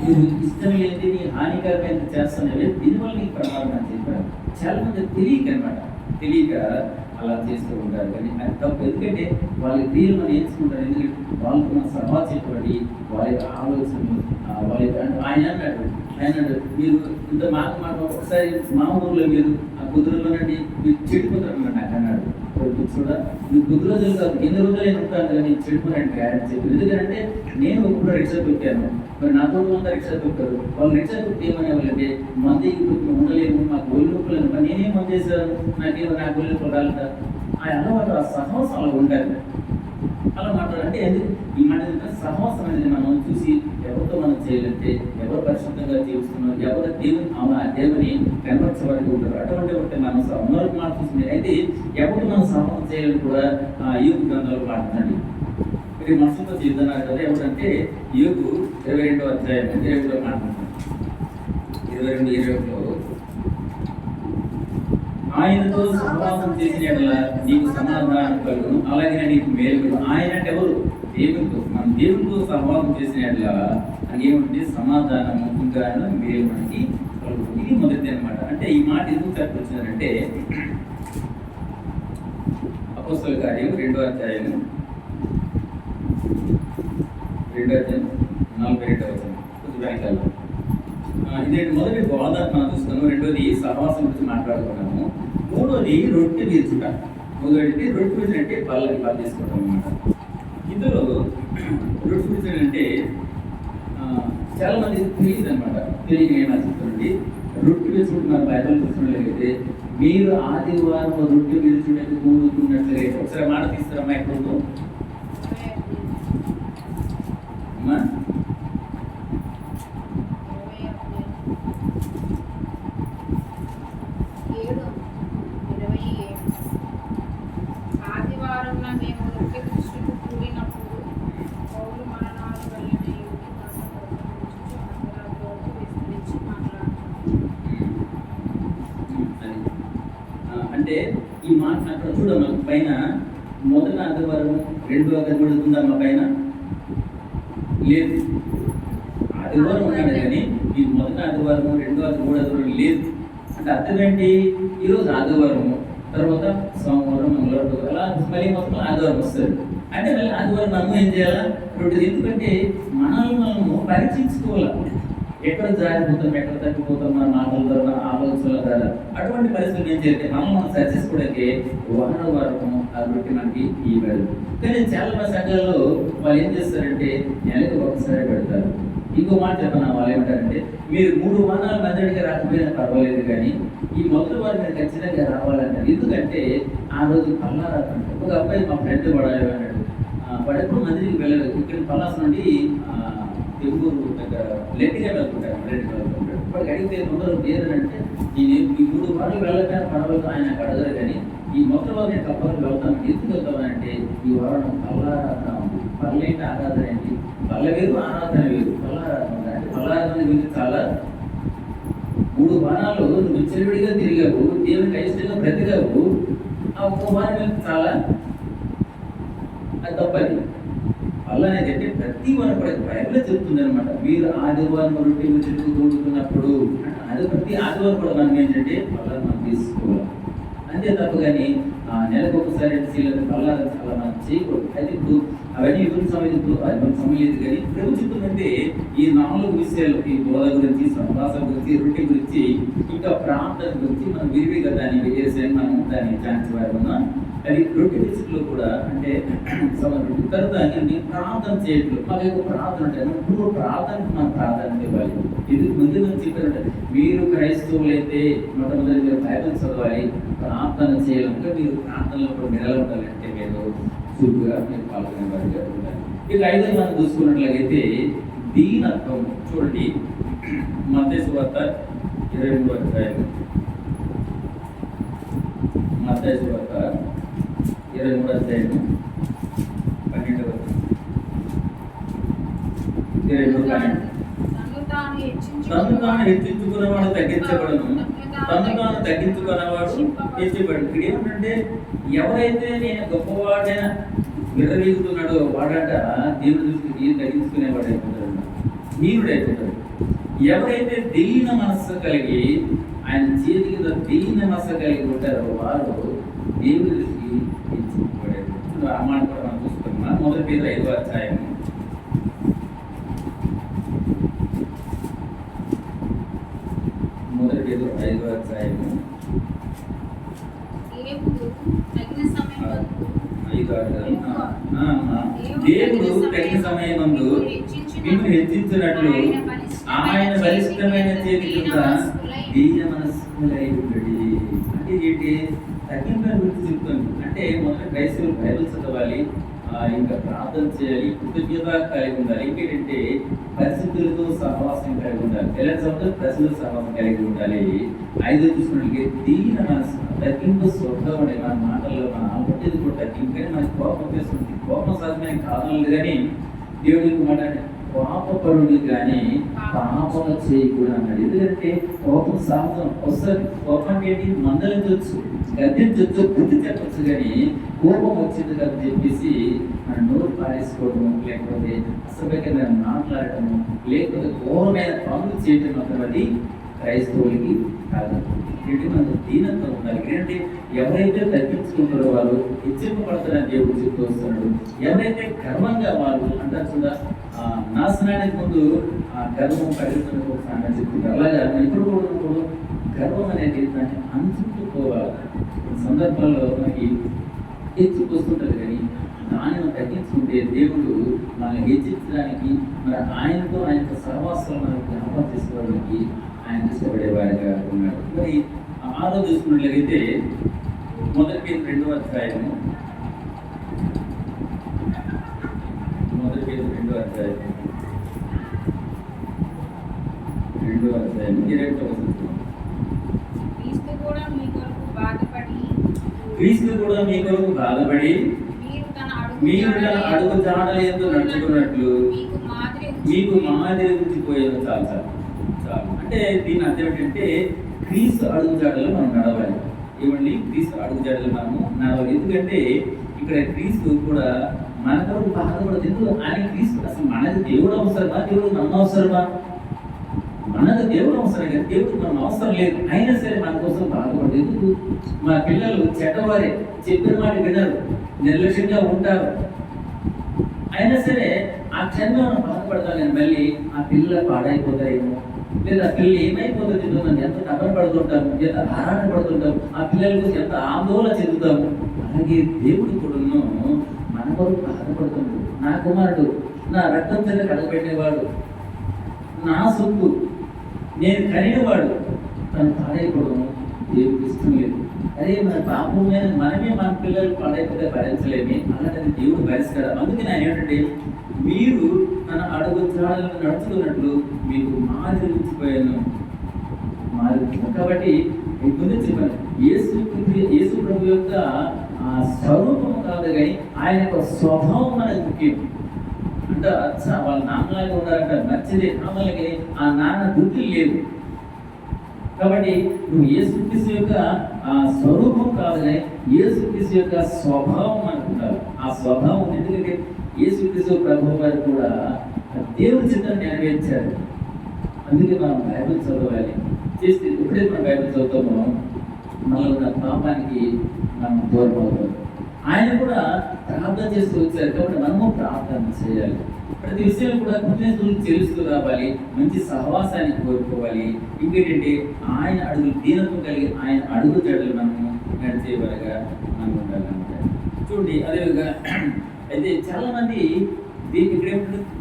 నువ్వు ఇష్టం లేని నీ హానికరమైన చేస్తానవి దీనివల్ల నీకు ప్రమాదం అని చెప్పారు. చాలా మంది తెలియక అలా చేస్తూ ఉంటారు. కానీ అది తప్పు. ఎందుకంటే వాళ్ళ క్రియలు మనం నేర్చుకుంటారు. ఎందుకంటే వాళ్ళతో మనం సమాచారపడి వాళ్ళ యొక్క ఆలోచనలు వాళ్ళ ఆయన అన్నాడు మీరు ఇంత మాట ఒకసారి మా ఊర్లో మీరు ఆ కుదురులోనండి మీరు చెడిపోతారు నాకు అన్నాడు. చూడ నువ్వు 10 రోజులు కాదు 8 రోజులు నేను ఉంటాను కానీ చెడిపోనండి ఆయన చెప్పి. ఎందుకంటే నేను ఒకప్పుడు రిక్షా పెట్టాను. మరి నాతో అంతా రిక్షా పెట్టారు. వాళ్ళు రిక్షా పెట్టి ఏమనేవాళ్ళంటే మంది ఉండలేము మాకు ఒళ్ళు నొప్పులు. మరి నేనేం మంది చేశాను నాకు ఒళ్ళు నొప్పులు రాలేదా? ఆ అలవాటు ఆ సహవాసం అలా ఉండాలి. అలా మాట్లాడాలంటే ఎందుకు ఈ మాట సహవాసం అనేది మనం చూసి ఎవరితో మనం చేయాలంటే ఎవరు పరిశుద్ధంగా జీవిస్తున్నారు, ఎవరు దేవుని కనపరచబడి ఉంటారు అటువంటి ఒకటి మనం అందరికి మాట చూసింది. అయితే ఎవరు మనం సహవాసం చేయాలని కూడా యోగు గ్రంథాలు మాట్లాడండి. ఇది మనసుతో చేద్దారు కదా. ఎవరంటే యోగు 22వ అధ్యాయం 22లో మాట్లాడుతున్నాం. 22-21లో ఆయనతో సహవాసం చేసిన నీకు సమాధానం కలుగును, అలాగే నీకు మేలు. ఆయన అంటే ఎవరు? దేవునితో. మనం దేవునితో సహవాసం చేసిన ఏమంటే సమాధానం ఇంకా మేలు మనకి కలుగుతుంది. ఇది మొదటిది అనమాట. అంటే ఈ మాట ఎందుకు చెప్పొచ్చారంటే అపోస్తల కార్యం 2వ అధ్యాయం 42వ వచనం కొంచెం వెనకాల. ఇదేంటి మొదటి బోధ మనం చూస్తున్నాము. రెండోది సహవాసం గురించి మాట్లాడుకున్నాము. మూడోది రొట్టె వీర్చుట. మొదటిది రొట్టె వీర్చడం అంటే పళ్ళు తీసుకోవడం అనమాట. ఇందులో రొట్టె వీర్చడం అంటే చాలా మంది తెలియదు అనమాట. తెలియక ఏమైనా చెప్తారండి రొట్టె వీర్చుకుంటే మన బైబిల్ చూసినట్లయితే మీరు ఆదివారం రొట్టె వీర్చుడానికి ముందుకున్నట్లయితే ఒకసారి మాట తీస్తారమ్మా ఎప్పుడు అమ్మా అంటే ఈ మాట అక్కడ చూడమ్మా పైన మొదటి ఆదివారం 2వ ఆదివారం ఉందమ్మా పైన లేదు. ఆదివారం ఉన్నాడు కానీ ఈ మొదటి ఆదివారం 2వ ఆదివారం 3వ ఆదివారం లేదు. అంటే అర్థం ఏంటి? ఈరోజు ఆదివారము తర్వాత సోమవారం మంగళవారం అలా మళ్ళీ మొత్తం ఆదివారం వస్తుంది. అంటే మళ్ళీ ఆదివారం మనము ఏం చేయాలా? రొట్టె. ఎందుకంటే మనము పరీక్షించుకోవాలి. ఎక్కడ జారిపోతాం, ఎక్కడ తగ్గిపోతాం మన మాటల ద్వారా ఆలోచనల ద్వారా. అటువంటి పరిస్థితులు ఏం చేస్తే మనం సరిచేసుకోవడానికి వారం ఆ రొట్టె మనకి ఇవ్వదు. కానీ చాలా మంది సంఘాల్లో వాళ్ళు ఏం చేస్తారంటే నెలకు ఒకసారి పెడతారు. ఇంకో మాట చెప్పనా వాళ్ళు ఏమంటారంటే మీరు 3 వారాలు మందికి రాకపోయినా పర్వాలేదు కానీ ఈ మొదటి వారు మీరు ఖచ్చితంగా రావాలంటారు. ఎందుకంటే ఆ రోజు పల్లారాకంటారు. ఒక అబ్బాయి మా ఫ్రెండ్ పడాలి అన్నాడు. వాడెప్పుడు మందికి వెళ్ళలేదు. ఇక్కడ పల్లాస నుండి తెలుగురు దగ్గర లెట్టిగా వెళ్తుంటాడు. వాడికి అడిగితే ముందర ఏదంటే నేను ఈ 3 వారాలు వెళ్ళగానే పడవలతో ఆయన అడగరు కానీ ఈ మొదటి వారం నేను కప్పలకు వెళ్తాను. ఎందుకు వెళ్తానంటే ఈ వారం పల్లారాధన ఉంది. పల్లెంటి ఆరాధన ఏంటి? పల్ల వేరు, ఆరాధన వేరు. పల్లారాధన అంటే పల్లారాధన గురించి చాలా 3 వారాలు నువ్వు చెరువిడిగా తిరిగావు, దేవునికి అయిష్టంగా బ్రతికావు. ఆ ఒక్క వారం చాలా అది తప్పది. పల్ల అనేది అంటే ప్రతి వారం కూడా బైబిల్లో చెప్తుంది అనమాట. మీరు ఆదివారం రొట్టెలు చెట్టు తోడుతున్నప్పుడు అది ప్రతి ఆదివారం కూడా మనం ఏంటంటే పల్లాన్ని మనం తీసుకోవాలి అంతే తప్ప. కానీ నెలకు ఒకసారి పల్లాలను చాలా మనం చేయకూడదు. అయితే ఇప్పుడు అవన్నీ ఇటువంటి సమయం లేదు. కానీ ప్రభు చెప్తుందంటే ఈ 4 విషయాలు, ఈ బోధ గురించి, సంభాషణ గురించి, రొట్టె గురించి, ఇంకా ప్రార్థన గురించి మనం విరివిగా దాన్ని వేసేసి మనం దాన్ని ధ్యానించబడుతున్నాం. అది రొట్టె విషయంలో కూడా అంటే తర్వాత ప్రార్థన చేయట్లు మాకు యొక్క ప్రార్థన ఉంటాయి. ఇప్పుడు ప్రార్థనకు మనం ప్రాధాన్యత ఇవ్వాలి. ఇది ముందు మనం చెప్పారంటే మీరు క్రైస్తవులైతే మొట్టమొదటి మీరు బైబిల్ చదవాలి, ప్రార్థన చేయాలంటే మీరు ప్రార్థనలో కూడా మెడలు ఉండాలంటే మీరు చురుకుగా మీరు పాల్గొనే వారిగా ఉండాలి. ఇక 5 మనం చూసుకున్నట్లయితే దీనత్వం చూడండి. మత్తయి సువార్త 23వ అధ్యాయం, మత్తయి సువార్త 23వ అధ్యాయం 12వ వచనం. తను తాను హెచ్చించుకున్నవాడు తగ్గించబడను, తను తాను తగ్గించుకున్నవాడు హెచ్చబడను. ఇక్కడ ఏమంటే ఎవరైతే నేను గొప్పవాడైన విర్రవీగుతున్నాడో వాడట దేవుని దృష్టికి తగ్గించుకునేవాడు అయిపోతాడు, నీరుడు అయిపోతాడు. ఎవరైతే దీన మనస్సు కలిగి ఆయన చేతి కింద దీన మనస్సు కలిగి ఉంటారో వారు దేవుని దృష్టికి హెచ్చించబడేది. ఆ మాట కూడా మనం చూసుకున్నాం. మొదటి పేతురు 5వ అధ్యాయం, మొదటి పేతురు 5వ అధ్యాయము 5 దేవుడు తగిన సమయమందు నిన్ను హెచ్చించినట్లు ఆయన బలిష్టమైన చేతి కింద దీన మనస్కులై ఉండడి. అంటే ఏంటి? తగ్గింపుల గురించి చెప్తుంది. అంటే మొదట క్రైస్తవులు బైబిల్ చదవాలి, ఇంకా ప్రార్థన చేయాలి, కృతజ్ఞత కలిగి ఉండాలి. ఇంకేంటంటే పరిస్థితులతో సహవాసం కలిగి ఉండాలి. ఎలాంటి సమయంలో ప్రజలతో సహవాసం కలిగి ఉండాలి. 5 చూసుకున్నట్లయితే దీన మనసు, తగ్గింపు స్వభావం అనే మన మాటల్లో మన ఆలోచన కూడా తగ్గింపు. కానీ మనకి కోపం చేస్తుంది. కోపం సాధ్యమైన కారణాలు కానీ దేవుడికి మాట పాపపరుడు కానీ పాపం చేయకూడదు అన్నాడు. ఎందుకంటే కోపం సాహసం వస్తుంది. కోపం ఏంటి? మందలించవచ్చు, గద్దించవచ్చు, బుద్ధి చెప్పచ్చు. కానీ కోపం వచ్చింది కదా చెప్పేసి మన నోరు పారేసుకోవడము, లేకపోతే అసభ్యంగా మాట్లాడటము, లేకపోతే ఘోరమైన పనులు చేయటం మాత్రం అది క్రైస్తవులకి కాదు. ఏంటి? మనకు దీనంతో ఉండాలి. ఏంటంటే ఎవరైతే తగ్గించుకుంటారో వాళ్ళు హెచ్చింపబడతారని దేవుడు చెప్తూ వస్తున్నాడు. ఎవరైతే గర్వంగా వాళ్ళు అంటారు చూడ నాశనానికి ముందు గర్వం పరిగెత్తుకు అని చెప్తుంటారు. అలాగే ఇప్పుడు కూడా గర్వం అనేది దాన్ని అంచుకుపోవాలి. సందర్భాల్లో మనకి హెచ్చుకొస్తుంటుంది. కానీ దాన్ని మనం తగ్గించుకుంటే దేవుడు మనల్ని హెచ్చించడానికి, మరి ఆయనతో ఆయన సహవాసాలు మనకు జ్ఞాపకం చేసుకోవడానికి ఆయన ఇష్టపడే వారిగా ఉన్నాడు. మరి 6వ చూసుకున్నట్లయితే మొదటి పేతురు 2వ అధ్యాయము, మొదటి పేతురు 2వ అధ్యాయం 21వ వచనం. క్రీస్తు కూడా మీ కొరకు బాధపడి మీరు తన అడుగు జాడల యందు నడుచుకున్నట్లు మీకు మాదిరి ఉంచిపోయేది. చాలు చాలు చాలు. అంటే దీని అర్థం ఏంటంటే క్రీస్తు అడుగు జాడలు మనం నడవాలి. ఏమండి? క్రీస్తు అడుగు జాడలు మనము నడవాలి. ఎందుకంటే ఇక్కడ క్రీస్తు కూడా మన కొరకు బాధపడదు. ఎందుకు? ఆయన క్రీస్తు అసలు మనది దేవుడు అవసరమా? దేవుడు మన అవసరమా? మనకు దేవుడు అవసరం కదా, దేవుడు మనం అవసరం లేదు. అయినా సరే మన కోసం బాధపడదు. ఎందుకు? మా పిల్లలు చెడ్డవారే, చెప్పిన మాట వినరు, నిర్లక్ష్యంగా ఉంటారు. అయినా సరే ఆ క్షణంలో మనం బాధపడతాం. కానీ మళ్ళీ ఆ పిల్లలు పాడైపోతారేమో, లేదా ఆ పిల్లలు ఏమైపోతుంది మనం ఎంత కబరపడుతుంటాము, ఎంత ఆరాట పడుతుంటాము, ఆ పిల్లల గురించి ఎంత ఆందోళన చెందుతాము. అలాగే దేవుడు కూడా మన కొరకు బాధపడుతున్నాడు. నా కుమారుడు నా రక్తం చెంద కడగబెట్టేవాడు, నా సొత్తు, నేను కనినవాడు తను పాడైపోవడం దేవుడికి ఇష్టం లేదు. అదే మన పాపమే మనమే మన పిల్లలు పాడైపోతే భరించలేమి. అలాంటి దేవుడు భరిస్తాడు. అందుకే నేను ఏంటంటే మీరు తన అడుగు జాడలను నడుచుకున్నట్లు మీకు మాదిరి ఉంచిపోయాను. మారుతుంది. కాబట్టి ముందు చెప్పాను, యేసు ప్రభు యొక్క స్వరూపం కాదు కానీ ఆయన యొక్క స్వభావం మనకు ముఖ్యం. అంటే వాళ్ళ నాన్నలాగా ఉన్నారంట, మంచిదే నాన్నలకి ఆ నాన్న గుర్తులు లేవు. కాబట్టి నువ్వు యేసుక్రీస్తు యొక్క స్వరూపం కాదు కానీ యేసుక్రీస్తు యొక్క స్వభావం అనుకుంటారు. ఆ స్వభావం ఎందుకంటే యేసుక్రీస్తు ప్రభు వారు కూడా దేవుని చిత్తాన్ని నెరవేర్చారు. అందుకే మనం బైబిల్ చదవాలి. చేస్తే ఎప్పుడైతే మనం బైబిల్ చదువుతామో మనలో ఉన్న పాపానికి మనం దూరం అవుతాం. ఆయన కూడా ప్రార్థన చేస్తూ వచ్చారు కాబట్టి మనము ప్రార్థన చేయాలి. ప్రతి విషయం కూడా కృతజ్ఞతలు చెల్లిస్తూ రావాలి, మంచి సహవాసాన్ని కోరుకోవాలి. ఇంకేంటంటే ఆయన అడుగులు దీనత్వం కలిగి ఆయన అడుగు జడలు మనము నడిచేవారుగా మనం ఉండాలన్నమాట. చూడండి అదేవిధంగా అయితే చాలా మంది ఇక్కడ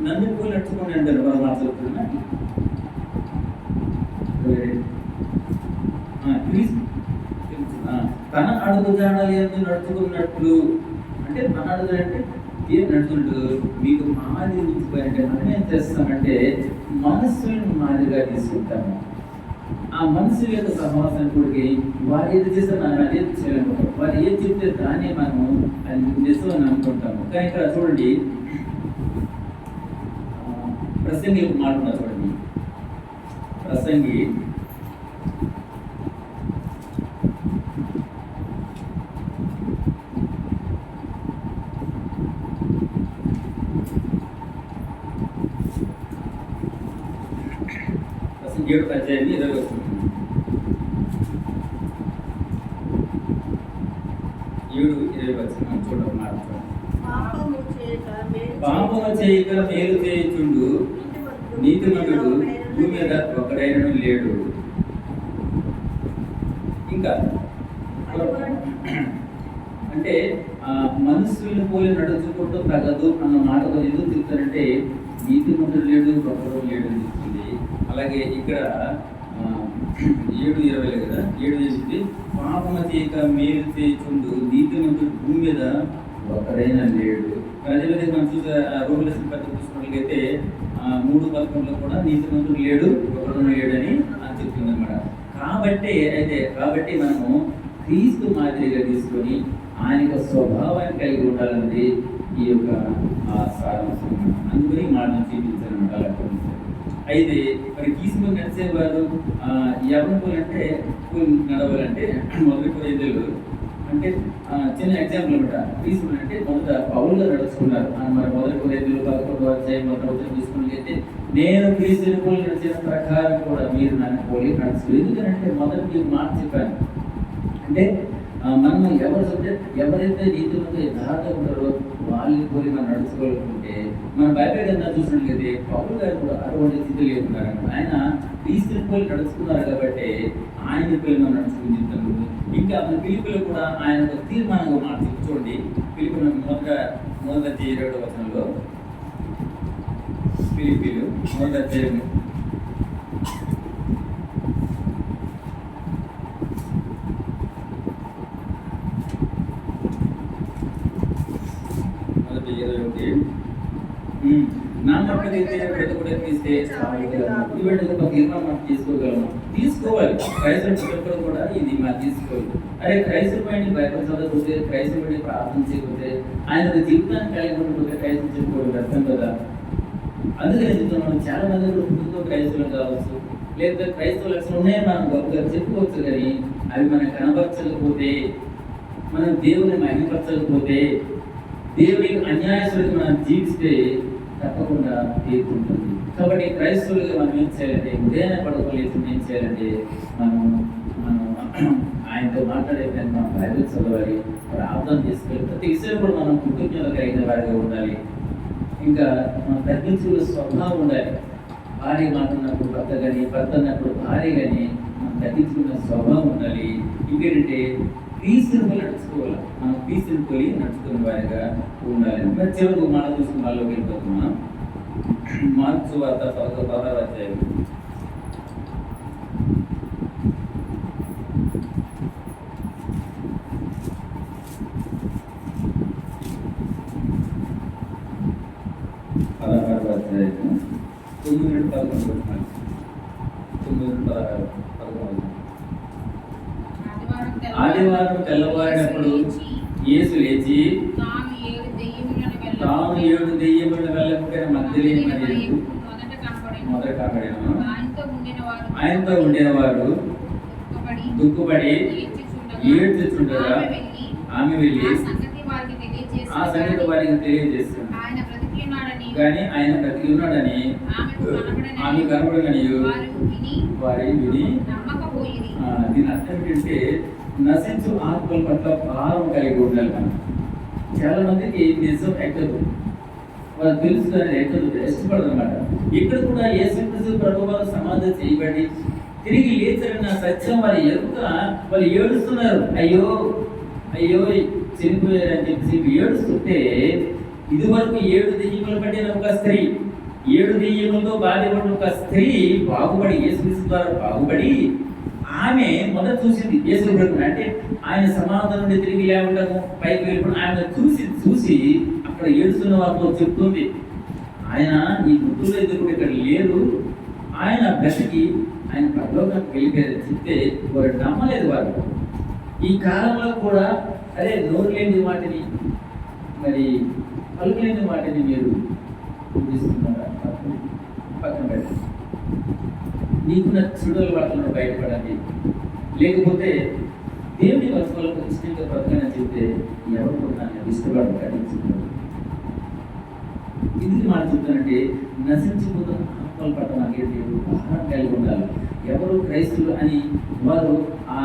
నన్ను పూలు నడుచుకోండి అంటారు. మనం మాట్లాడుతున్నా తన అడుగు జాడాలి అని నడుచుకున్నట్లు అంటే తన అడుగు అంటే ఏం నడుచుకుంటూ మీకు మాదిరి ఉంచిపోయారంటే మనం ఏం చేస్తామంటే మనస్సులను మాదిరిగా తీసుకుంటాము. ఆ మనసు యొక్క సహవాసాన్ని కూడా వారు ఏది చేస్తే మనం అదే చేయలేము. వారు ఏది చెప్తే దాన్ని మనము అది నిజం అని అనుకుంటాము. కానీ ఇక్కడ చూడండి ప్రసంగి మాట ఉన్నారు చూడండి. ప్రసంగి ఏడు అధ్యాయాన్ని 20 వస్తుంది. 7:20 చూడండి మాట. పాపము చేయక మేలు చేయుచుండు నీతిమంతుడు భూమి మీద ఒకడైనను లేడు. ఇంకా అంటే మనుషులను పోలి నడుచుకుంటూ తగదు అన్న మాటతో ఎందుకు చెప్తారంటే నీతిమంతుడు లేడు, ఒకడు లేడు అని చెప్తుంది. అలాగే ఇక్కడ 7:20 కదా, 7 చేసింది పాపము చేయక మేలు చేయుచుండు నీతిమంతుడు భూమి మీద ఒకడైనా లేడు. అదేవిధంగా మనం చూసే రోమిలిసిన పత్రిక చూసుకున్నట్లయితే 3:11 కూడా నీతిమంతుడు లేడు, ఒకడు లేడని చెప్తుంది అనమాట. కాబట్టి మనము క్రీస్తు మాదిరిగా తీసుకొని ఆయన యొక్క స్వభావాన్ని కలిగి ఉండాలన్నది ఈ యొక్క సారాంశం. అందుకని మాటను చూపించాలన్నమాట. అయితే మరి తీసుకుని నడిచేవారు ఎవరి పోలంటే నడవాలంటే మొదటి కొరింథీయులు అంటే చిన్న ఎగ్జాంపుల్ అనమాట. తీసుకుని అంటే మొదట పౌలుగా నడుచుకున్నారు. మరి మొదటి కొరింథీయులు 11వ అధ్యాయం 1వ వచనం తీసుకున్నట్లయితే నేను క్రీస్తుని పోలి నడిచిన ప్రకారం కూడా మీరు నన్ను పోలి నడుచుకోరు. ఎందుకంటే మొదటి మీకు మాట చెప్పాను అంటే మనం ఎవరైతే నీతిమంతులు యథార్థంగా ఉంటారో వాళ్ళని పోలి మనం నడుచుకోవాలనుకుంటే మన బైబిల్ గ్రంథాలు చూసినట్లయితే పౌలు గారు కూడా అటువంటి స్థితి లేకున్నారు. ఆయన క్రీస్తుని పోలి నడుచుకున్నారు కాబట్టి ఆయన పోలి మనం నడుచుకుంటాము. ఇంకా మన పిలుపులో కూడా ఆయన ఒక తీర్మానంగా మాట చూడండి. పిలుపులో మొదటి 20వ వచనంలో పిలుపులు మొదటి నా మట్టుకైతే కూడా తీస్తే తీర్మానం తీసుకోగలము. తీసుకోవాలి. క్రైస్తవులు కూడా ఇది మనం తీసుకోవాలి. అరే క్రైస్తవుని బైబిల్ చదవకపోతే, క్రైస్తవుని ప్రార్థన చేయకపోతే, ఆయన జీవితాన్ని కలిగి ఉండకపోతే క్రైస్తవం చెప్పుకోవడం అర్థం కదా. అందుకని చెప్తున్నాం చాలా మంది పుట్టుకతో క్రైస్తవులు కావచ్చు, లేదా క్రైస్తవ లక్షణాలు ఉన్నాయని మనం గొప్పగా చెప్పుకోవచ్చు. కానీ అవి మనకు కనబరచకపోతే, మనం దేవుని మహిమపరచకపోతే, దేవునికి అన్యాయస్తుడికి మనం జీవిస్తే తప్పకుండా తీరుకుంటుంది. కాబట్టి క్రైస్తవులుగా మనం ఏం చేయాలంటే ఉదయాన పడుకోలేదు ఏం చేయాలంటే మనం ఆయనతో మాట్లాడే మనం బైబిల్ చదవాలి, ప్రార్థన చేసుకోవాలి. ప్రతి విషయం కూడా మనం కృతజ్ఞత కలిగిన వారిగా ఉండాలి. ఇంకా మనం తగ్గించుకునే స్వభావం ఉండాలి. భార్య మాట్లాడినప్పుడు భర్త కానీ, భర్త అన్నప్పుడు భార్య కానీ మనం తగ్గించుకున్న స్వభావం ఉండాలి. ఇంకేంటంటే క్రీస్తుని పోలి నడుచుకోవాలి. మనం క్రీస్తుని పోలి నడుచుకునే వారిగా ఉండాలి. మరి చివరికి మాట చూసుకుని వాళ్ళకి వెళ్ళిపోతున్నాం. మార్క్సు వార్త 16వ అధ్యాయం. అధ్యాయం 9-11 9-16 11 ఆదివారం తెల్లవారినప్పుడు యేసు లేచి తాను ఏడు దెయ్యములను వెళ్ళగొట్టిన మగ్దలేని మరియకు మొదట కనబడెను. ఆయనతో ఉండిన వారు దుఃఖపడి ఏడ్చుచుండగా ఆమె వెళ్ళి ఆ సంగతి వారికి తెలియజేస్తుంది. కానీ ఆయన బ్రతికి ఉన్నాడని ఆమె కనబడని వారి విని దీని అర్థం ఏంటంటే నశించు ఆత్మల పట్ల భారం కలిగి ఉండాలి. మనం చాలా మందికి నిజం ఎక్కదు, వాళ్ళు తెలుసు కానీ ఎక్కదు, ఇష్టపడదు అనమాట. ఇక్కడ కూడా యేసుక్రీస్తు ప్రభువు వారు సమాధి చేయబడి తిరిగి లేచారన్న సత్యం వారి ఎరుక వాళ్ళు ఏడుస్తున్నారు. అయ్యో అయ్యో చనిపోయారని చెప్పేసి ఏడుస్తుంటే ఇదివరకు 7 దెయ్యములు పట్టిన ఒక స్త్రీ, 7 దెయ్యములతో బాధపడిన ఒక స్త్రీ బాగుపడి యేసుక్రీస్తు ద్వారా బాగుపడి ఆమె మొదట చూసింది యేసు ప్రభువుని. అంటే ఆయన సమాధి నుండి తిరిగి లేవడము పైకి వెళ్ళిపోవడం ఆయన చూసి అక్కడ ఏడుస్తున్న వారితో చెప్తుంది, ఆయన ఈ మృతులు ఎదురు ఇక్కడ లేరు, ఆయన బ్రతికి ఆయన పరలోకానికి వెళ్ళిపోయారని చెప్తే వారు నమ్మలేదు. వారు ఈ కాలంలో కూడా అరే నోరు లేని వాటిని మరి పలుకు లేని వాటిని మీరు పూజిస్తున్నారా? పక్కన పెట్టండి. నీకున్న చెడు వాటిలో బయటపడండి. లేకపోతే దేవుని వస్తువులకు ఇష్టంగా బ్రతకని చెప్తే ఎవరు కూడా ఇష్టపడతాడు. ఎందుకు మాట చెప్తానంటే నశించిపోతున్న ఆత్మల పట్ల నాకేంటి భారం కలిగి ఉండాలి. ఎవరు క్రైస్తులు అని వారు ఆ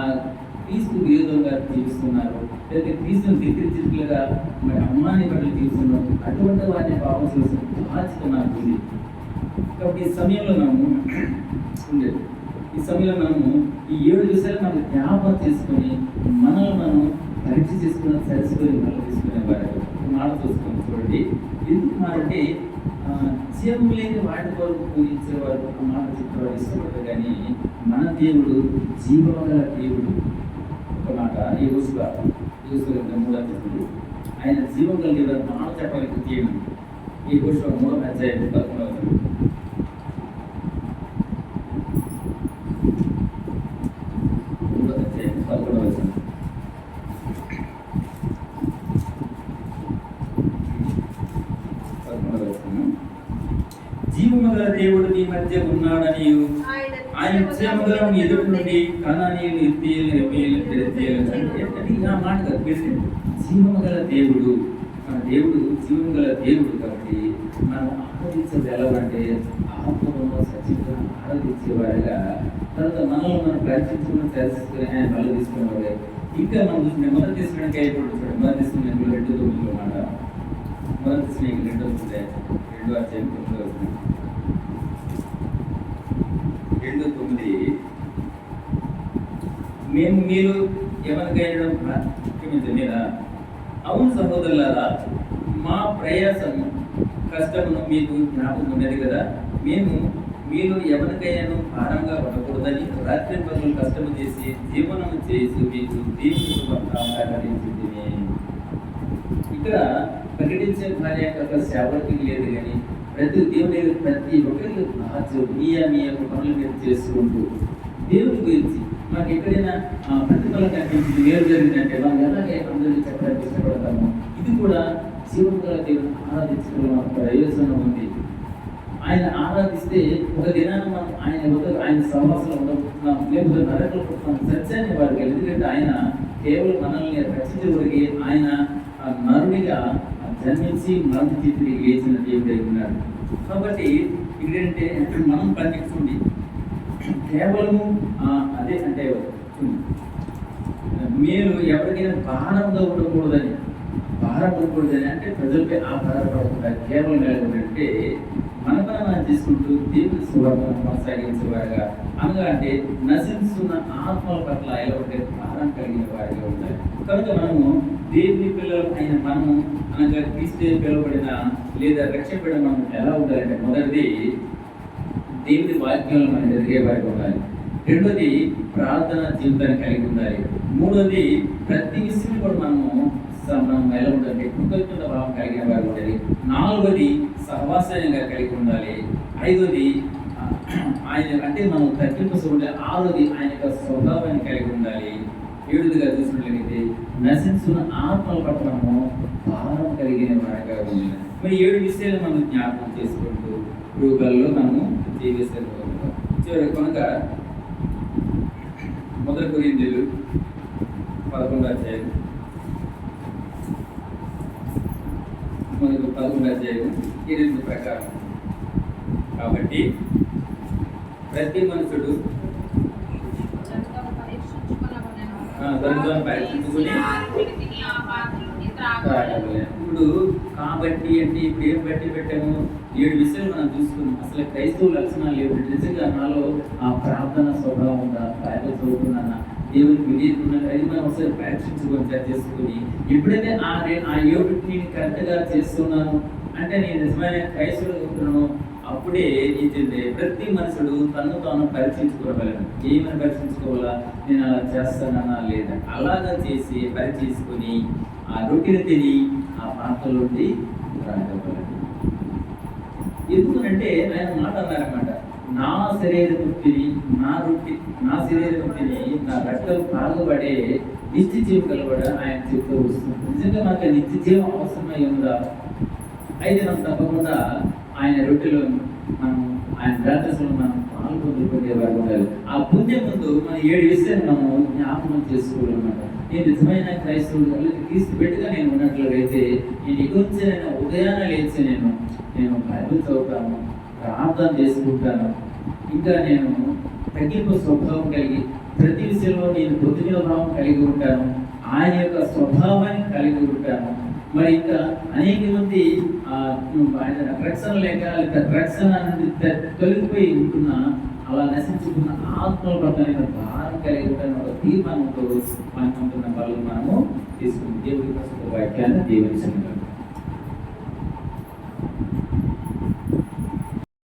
క్రీస్తు విరోధంగా జీవిస్తున్నారు, లేదా క్రీస్తుని వ్యతిరేకంగా మరి అమ్మాని పట్ల జీవిస్తున్నారు, అటువంటి వారిని పాపం చేస్తున్న బాధ్యత నాకు ఉంది. కాబట్టి ఈ సమయంలో మనము ఉండేది ఈ సమయంలో మనము ఈ 7 విషయాలు మనం జ్ఞాపకం చేసుకొని మనల్ని మనం పరీక్ష చేసుకున్న సరిసుకొని మళ్ళీ తీసుకునే వారు మాట చూసుకొని చూడండి. ఎందుకు మారంటే జీవం లేని వాటి కొరకు పూజించేవారు ఆ మాట చెప్పేవారు ఇష్టపడతారు. కానీ మన దేవుడు జీవం గల దేవుడు. ఒక మాట ఈ రోజు 3వ అధ్యాయం ఆయన జీవం గల దేవుడు మాట చెప్పడానికి దేవుడు. ఈ రోజు 3వ అధ్యాయం 11వ వచనం. జీవముగల దేవుడు మీ మధ్య ఉన్నాడని ఆయన జీవముగల మీ ఎదుటి నుండి కనానీయులు ఆ మాట జీవముగల దేవుడు మన దేవుడు జీవముగల దేవుడు. కాబట్టి మనం ఆరాధించేది ఎలా అంటే ఆత్మను సచివంగా ఆరాధించేవారుగా తర్వాత మనల్ని మనం పరిచించుకుని తెలుసుకుని ఆయన మళ్ళీ తీసుకునేవారు. ఇంకా మనం చూసిన మొదటి తీసుకునే అయిపోతుంది చూడండి. మొదటి తీసుకునే 2:9 మాట మొదటి తీసుకునే 2 అధ్యాయం 2:9 మేము మీరు ఎవరికైనా మీద అవును సహోదరులారా, మా ప్రయాసము కష్టమును మీకు జ్ఞాపకం ఉన్నది కదా. మేము మీరు ఎవరికైనా భారంగా ఉండకూడదని రాత్రి పనులు కష్టము చేసి జీవనము చేసి మీకు దేవుని ప్రకటించింది. ఇక్కడ ప్రకటించే భార్య యొక్క సేవకి లేదు, కానీ ప్రతి ఒక్కరికి బాధ్యత మీ యొక్క పనులు మీరు చేసుకుంటూ దేవుని గురించి మాకు ఎక్కడైనా ప్రతిఫలం కనిపించింది, మేలు జరిగిందంటే మనం ఎలాగే అందరికీ చెప్పడానికి ఇష్టపడతాము. ఇది కూడా జీవముగల దేవుని ఆరాధించడం ప్రయోజనం ఉంది. ఆయన ఆరాధిస్తే ఒక దినాన్ని మనం ఆయన సహవాసంలో ఉండబోతున్నాం, లేకపోతే నరకలు పుట్టున్నాం సత్యాన్ని వారికి. ఎందుకంటే ఆయన కేవలం మనల్ని రక్షించగలిగి ఆయన నరుడిగా జన్మించి మరణించి తిరిగి లేచిన దేవుడు ఉన్నాడు. కాబట్టి ఇక్కడంటే మనం పండించుకోండి కేవలము అదే అంటే మీరు ఎవరికైనా భారంగా ఉండకూడదని అంటే ప్రజలపై ఆధారపడకుండా కేవలం అంటే మన పని మనం తీసుకుంటూ దేవుని సువర్ణం కొనసాగించేవారుగా అనగా అంటే నశిస్తున్న ఆత్మల పట్ల ఎలా ఉంటే భారం కలిగిన వారిగా ఉంటాయి. కనుక మనము దేవుని పిల్లలు అయిన మనము అనగా క్రీస్తు పిలువబడిన లేదా రక్షింపబడిన మనం ఎలా ఉండాలంటే మొదటిది దేవుని వాక్యాలను మనం ఎదిగే వారికి ఉండాలి. రెండోది ప్రార్థన జీవితాన్ని కలిగి ఉండాలి. మూడోది ప్రతి విషయం కూడా మనం ఎలా ఉండాలి కృతజ్ఞత భావం కలిగిన వారు ఉండాలి. నాలుగోది సహవాసంగా కలిగి ఉండాలి. ఐదోది ఆయన అంటే మనం తగ్గింపు ఉండాలి. ఆరోది ఆయన యొక్క స్వభావాన్ని కలిగి ఉండాలి. ఏడుదిగా చూసినట్లయితే నశించున్న ఆత్మల పట్టణము భారం కలిగిన వారిగా ఉంది. మరి 7 విషయాలు మనం జ్ఞాపకం చేసుకుంటూ రూపాల్లో మనము జీవిస్తాం. చివరి కనుక 1 కొరింథీయులు 11వ అధ్యాయం 8 ప్రకారం కాబట్టి ప్రతి మనుషుడు దరిద్రాన్ని పరీక్షించుకుని ఇప్పుడు కాబట్టి అంటే ఇప్పుడు ఏం బట్టి పెట్టాము 7 విషయాలు మనం చూసుకున్నాం. అసలు క్రైస్తవ లక్షణాలు ఏమిటి? నిజంగా నాలో ఆ ప్రార్థన స్వభావం ఉందా, బైబిల్ చదువుకున్నానా, దేవునికి విధేయత అది మనం ఒకసారి పరీక్షించుకొని చేసుకుని ఎప్పుడైతే ఆ 7 నేను కరెక్ట్గా చేస్తున్నాను అంటే నేను నిజమైన క్రైస్తవుడు అవుతున్నాను, అప్పుడే ఏంటంటే ప్రతి మనుషుడు తను తాను పరీక్షించుకోగలను. ఏమని పరీక్షించుకోవాలా, నేను అలా చేస్తానా లేదా, అలాగా చేసి పరీక్షించుకొని ఆ రొట్టెని తిని ఆ పాత్రలో నుండి రాగలరు. ఎందుకంటే ఆయన మాట అన్నారన్నమాట, నా శరీర వృత్తిని నా శరీర వృత్తిని నా రక్తం తాగబడే నిత్య జీవం కలబడ ఆయన చెప్తూ వస్తుంది. నిజంగా మనకు నిత్య జీవం అవసరమై ఉందా? అయితే మనం తప్పకుండా ఆయన రొట్టెలో మనం ఆయన ప్రార్థనలో మనం పాల్పొందుకునే వారు ఉండాలి. ఆ పుణ్యం ముందు మన 7 విషయాలు మనం జ్ఞాపకం చేసుకోవాలన్నమాట. నేను నిజమైన క్రైస్తవుడు క్రీస్తు బిడ్డగా నేను ఉన్నట్లయితే నేను ఇకొంచెం ఉదయాన్నే లేచి నేను బైబిల్ చదువుతాను, ప్రార్థన చేసుకుంటాను, ఇంకా నేను తగ్గింపు స్వభావం కలిగి ప్రతి విషయంలో నేను పొద్దున భావం కలిగి ఉంటాను, ఆయన యొక్క స్వభావాన్ని కలిగి ఉంటాను. మరి ఇంకా అనేక మంది రక్షణ లేక రక్షణ నుండి తొలగిపోయి ఉంటున్న అలా నశించుకున్న ఆత్మల పట్ల భారం కలిగి ఉంటాను ఒక తీర్మానంతో మనకుంటున్న వాళ్ళు మనము తీసుకుని దేవుడి వాక్యాన్ని దీవించగలం.